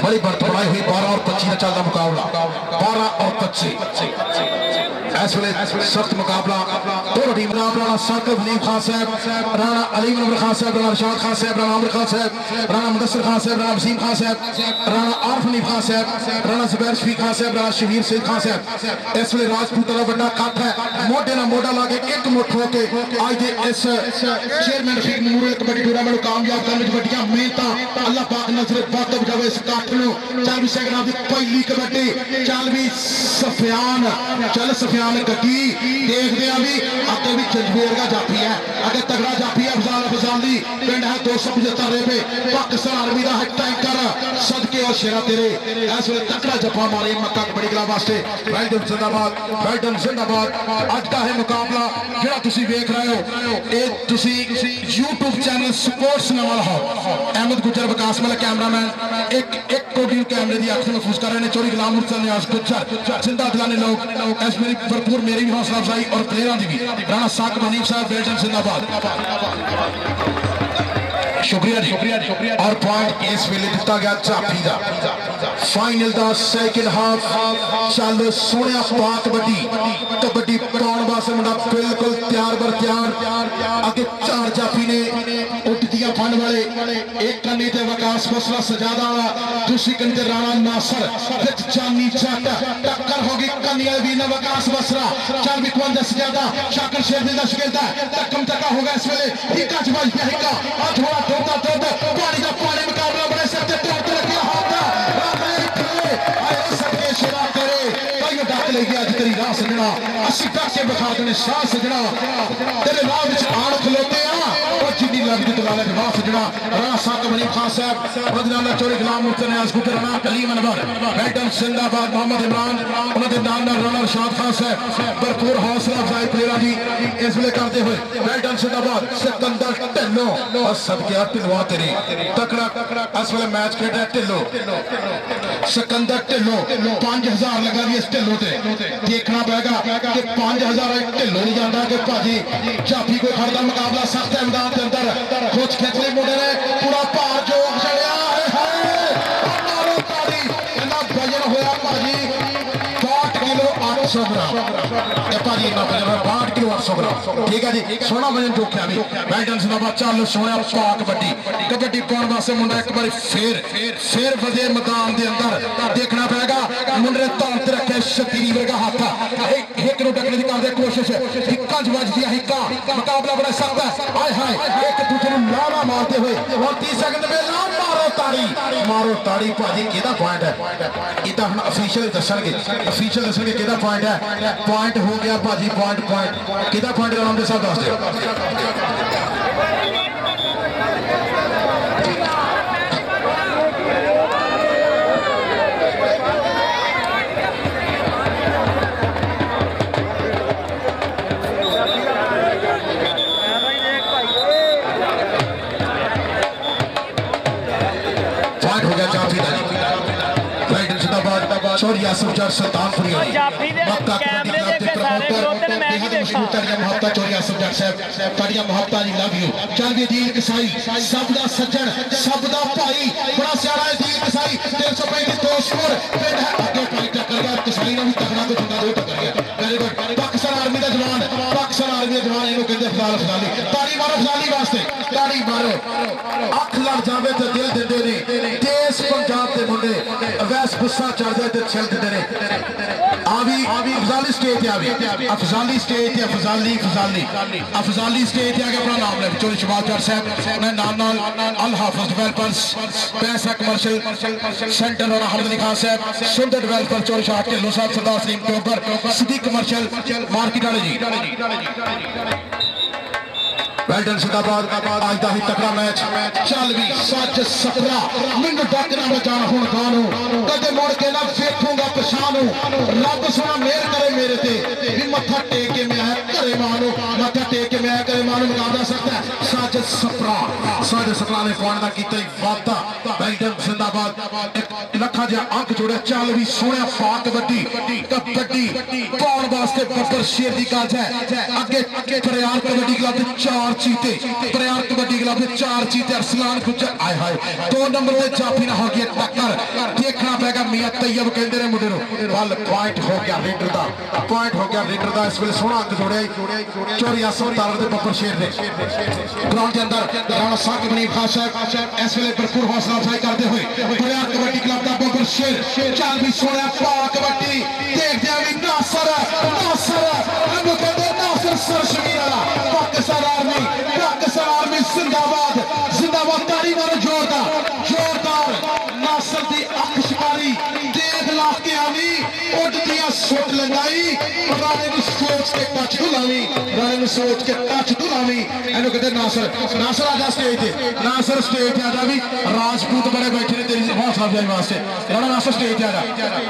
बड़ी बर्त बनाई हुई 12 और 25 का चलता मुकाबला 12 और 25 इस वे सख्त मुकाबला दोनों टीम राणा साकिब हनीफ खान साहब राणा अलीम अनवर खान साहब राणा रशाद खान साहब राणा अमर खान साहब राणा मुदस्सिर खान साहब राणा वसीम खान साहब राणा आरफ हनीफ खान साहब राणा जुबैर शफीक खान साहब राणा शबीर सईद खान साहब इस वे राजपूत का बड़ा कट है मोढे ना मोढा ला के एक मुठ हो के आज दे इस chairman Rafiq memorial kabaddi tournament कामयाब करने च बड़ियां मेहनतां अल्लाह पाक नजर बद बजावे इस कट नु 24 सेकंड दी पहली कबड्डी चल भी सफियान गड्डी देखदे आ भी अगे भी जजबेर का जाफी है अगे तगड़ा जाफी है अफजाल दी पिंड है 275 रुपए पाकिस्तान आर्मी का है टैंकर सदके और शेरा तेरे इस वे तगड़ा जफा मारे मक्का कबड्डी क्लब वास्ते बैल्टन जिंदाबाद आज का है मुकाबला जेड़ा तुसी देख रहे हो ए तुसी YouTube चैनल स्पोर्ट्स नाल हो अहमद गुजर विकास वाला कैमरामैन एक कोडी कैमरे की अख महफूज कर रहे हैं चोरी गुलाम मुर्तजा नियाज गुजर जिंदा दिलाने लोग इस मेरी भरपूर मेरी भी हौसला अफजाई और प्लेयरों की भी राणा साकिब हनीफ साहब बैल्टन जिंदाबाद शुक्रिया जी और पॉइंट इस वेले दिता गया चापी का फाइनल का सेकंड हाफ चल सोने पाक कबड्डी पाने वास्ते मुंडा बिल्कुल तैयार बर तैयार अगे चार जाफी ने उठदियां फंड वाले एक कन्नी ते वकास फसला सजादा वाला दूसरी कन्नी ते राणा नासर विच जानी जट टक्कर होगी कन्नी वाले वीर ने वकास बसरा चल भी कौन दस ज्यादा शाकिर शेर दा शिकलता तकम तका होगा इस वेले हिक्का च बज गया हिक्का आ थोड़ा पानी का पानी मुकाबला बड़े सकते ट्रैक्टर रखा हाथ आए सकते शेरा तेरे कई डक ले गया तेरी राह सजना अस्सी टाके बखा देने शाह सजना तेरे राह विच आण खलोते आ और जिन्नी लगदी दलाले राह सजना राणा साकिब हनीफ खान साहब बदनाला चोरी गुलाम मुर्तजा नियाज गुजर राणा अलीम अनवर बैल्टन जिंदाबाद मोहम्मद इमरान उन्होंने नाल राणा रशाद खान साहब भरपूर हौसला अफजाई प्लेयरां दी इस वेले करते हुए बैल्टन जिंदाबाद सिकंदर ढिल्लों और सदके ढिल्लों तेरी तकड़ा इस वेले मैच खेड ढिल्लों सिकंदर ढिल्लों 5000 लगा दी इस ढिल्लों ते देखना पड़ेगा कि 5000 ढिल्लों नहीं जाता कि भाजी जाफी कोई खड़दा मुकाबला सख्त है मैदान के अंदर कुछ खिचले मुंडे ने पूरा भार जो चढ़िया है वजन होया भाजी 60 किलो 800 ग्राम भाजी 62 किलो 800 ग्राम ठीक है जी सोना वजन चोख्या भी बैल्टन जिंदाबाद चल सोने पाक कबड्डी पाने वास्ते मुंडा एक बार फिर वजे मैदान के अंदर देखना पड़ेगा मुंडे ने ताल ते रखे शतीरी वर्गा हाथ एक नु डकने की करदे कोशिश हिक्का च बज दिया हिक्का मुकाबला बड़ा सख्त है हाय हाय एक दूसरे को लावा मारते हुए और 30 सेकंड में मारो ताड़ी भाजी किहदा पॉइंट है ये तो हम ऑफिशियल दसणगे किहदा पॉइंट है पॉइंट हो गया भाजी पॉइंट किहदा पॉइंट राम दे साहब दस दिओ यासुफ जट सुल्तानपुरी और जाफी दे कैमरे दे के सारे खड़ोते ने मैं भी देखा ताड़ियां मोहब्बत चोरी यासुफ जट साहब ताड़ियां मोहब्बत जी लव यू चल भी दीन कसाई सब दा सज्जन सब दा भाई बड़ा सियाड़ा है दीन कसाई 335 दोस्तपुर पिंड है आगे कोई टक्कर गया कसाई ने भी तगड़ा को चंगा दो टक्कर गया वेरी गुड पाकिस्तान आर्मी दा जवान इहनू कहंदे फजाल फजाली ताड़ी मारो फजाली वास्ते ताड़ी मारो अख लग जावे ते दिल दिंदे ने देश पंजाब दे मुंडे अवैस गुस्सा चढ़ जाए ते छिल दिंदे ने अफजाली स्टेज पे अफजाली स्टेज पे अफजाली स्टेज पे आके अपना नाम ले चोरी शबाज जट साहब मैं नाल अल हाफिज डेवलपर्स पैसा कमर्शियल सेंटर और अहमद अली खान साहब सुंदर डेवलपर चोरी शाह ढिल्लों साहब सरदार सलीम के ऊपर सिद्दीक कमर्शियल मार्केट वाले जी वेल्डन जिंदाबाद आज दा ही तगड़ा मैच चल भी सच सपना मिंग डक ना बचान हुण गानू कदे मुड़ के ना वेखूंगा पछानू रब सोना मेहर करे मेरे ते भी मत्था टेक के मैं घरे मानू मत्था टेक के मैं घरे मानू मुकाबला सकता है सच सपना ने पॉइंट दा कीता ही वादा वेल्डन जिंदाबाद एक लखा जिहा अंक जोड़े चल भी सोहणा पा कबड्डी पाउण वास्ते बब्बर शेर दी गल है अगे प्रयार कबड्डी क्लब दे 4 चीते प्रयार कबड्डी क्लब दे 4 चीते अरसलान गुजर आए हाय 2 नंबर ते जाफी ना हो गया टक्कर देखना पेगा मियां तैयब कहंदे ने मुंडे नु बल पॉइंट हो गया लीडर दा इस वेले सोहना अंक जोड़िया चोरी आसम तार दे बब्बर शेर ने ग्राउंड के अंदर राणा साकिब बनी खास साहब इस वेले भरपूर हौसला अफजाई करते हुए प्रयार कबड्डी क्लब दा बब्बर शेर चल भी सोहना पा कबड्डी देखदे आ भी नासर अनु कहंदे नासर सरशमीर वाला पाकिस्तान आर्मी जिंदाबाद ताड़ी मारो जोरदार नासर दी अख शिकारी देख ला के आवी उड़दियां सुट लगाई राणे नु सोच के टच दुलावी एनु कहते नासर आजा स्टेज ते नासर स्टेज ते आजा भी राजपूत बड़े बैठे ने तेरी हौसला अफजाई वास्ते राणा नासर स्टेज ते आजा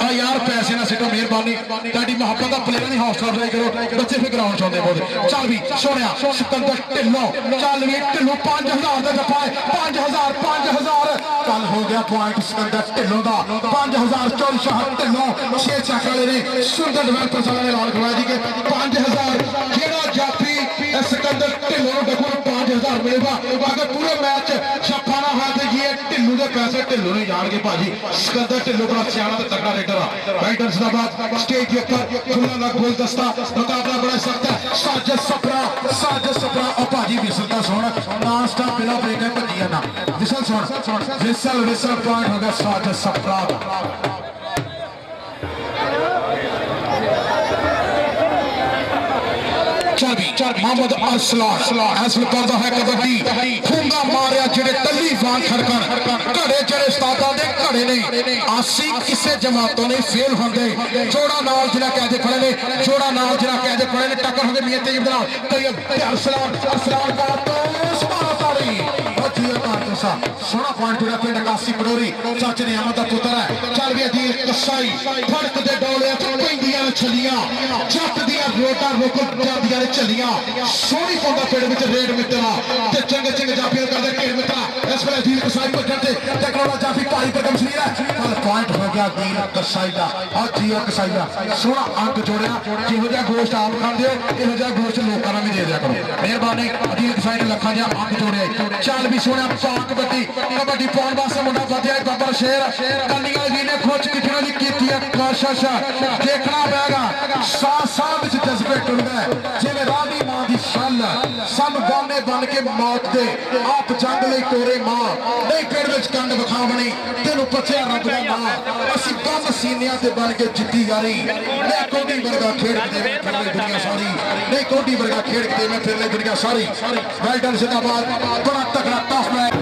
आ यार पैसे ना सिटो मेहरबानी ताड़ी मोहब्बत दा प्लेयर दी हौसला अफजाई करो बच्चे फिर ग्राउंड चाहते बहुत चल भी सोहणिया सिकंदर ढिल्लों चल भी ढिल्लों 5000 दा जफा 5000 कल हो गया पॉइंट सिकंदर ढिल्लों दा 5000 चोरी शाह ढिल्लों 6 चक वाले ने सुंदर डेवलपर साहब ने ऐलान करवाया जी कि 5000 जेड़ा जाफी सिकंदर ढिल्लों देखो 5000 मिलेगा अगर पूरे मैच छप्पा ना हुआ तो ये ढिल्लों के पैसे ढिल्लों नहीं जाएंगे भाजी सिकंदर ढिल्लों बड़ा सियाना ते तगड़ा रेडर आ राइडर जिंदाबाद स्टेज के ऊपर खुला लग गुलदस्ता मुकाबला बड़ा सख्त है साजिश सपरा और भाजी विसल सुन नॉन स्टॉप बिना ब्रेक भजिया ना विसल सुन विसल पॉइंट हो गया साजिश सपरा मोहम्मद अरसलान हासिल करता है कबड्डी खूंगा मारिया जेड़े टल्ली वांग खड़कन घड़े जेड़े उस्तादां दे घड़े नहीं आसी किसे जमातों ने फेल होंदे जोड़ा नाल जिला कहदे खड़े ने टक्कर हो गई मियां तैयब अरसलान का तो सुभान सोना पॉइंट जोड़ा पिंड कासी पडोरी चाचे ने अहमद दा पुत्र है चल भी अदील कसाई फड़क दे डोले पैंदियां छलियां जट दियां रोटा रोकल जांदियां ने छलियां सोहनी पौंदा पिंड विच रेड मित्रा ते चंगे जाफी करदे ढेर मित्रा इस वेले अदील कसाई भजन ते टकरावा जाफी भाई पर कमशीर है कल पॉइंट हो गया अदील कसाई दा अदील कसाई दा सोना अंक जोड़िया जिहो जिहा गोश्त आप खांदे हो इहो जिहा गोश्त लोकां नूं भी दे दिया करो मेहरबानी अदील कसाई ने लखां जिहा अंक जोड़े चल भी सोना पाक कबड्डी पाउण वास्ते मुंडा वधिया बब्बर शेर कलियां जी ने खोच किठना दी कीती है कोशिश देखना पेगा साह विच जज्बे टुर गए जिवें राधी मां दी शन सन गाने बन के मौत दे आप जंग लई तोरे मां नहीं पेड़ विच कंड विखावणी तेनू पछिया रब दा नां असीं बम सीनियां ते बन के जिद्दी यारी नहीं कोडी वर्गा खेड़ के देवे फिरले दुनिया सारी नहीं कोडी वर्गा खेड़ के देवे फिरले दुनिया सारी वेल्डन जिंदाबाद बड़ा तगड़ा टफ मैच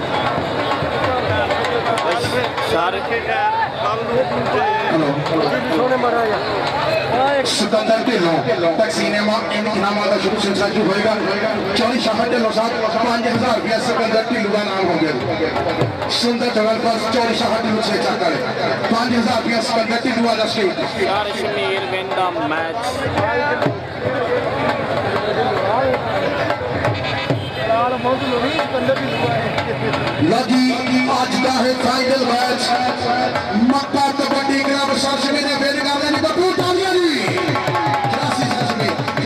सिकंदर ढिल्लों तकसीनेमा इनाम का शुरू सिलसिला जो होएगा चौरी शाह ढिल्लों साहब 5000 रुपया सिकंदर ढिल्लों का नाम हो गया सुंदर डेवलपर्स चौरी शाह ढिल्लों से चक्कर 5000 रुपया सिकंदर ढिल्लों वाला स्टेट यार शमीर विन द मैच लगी आज का है फाइनल मैच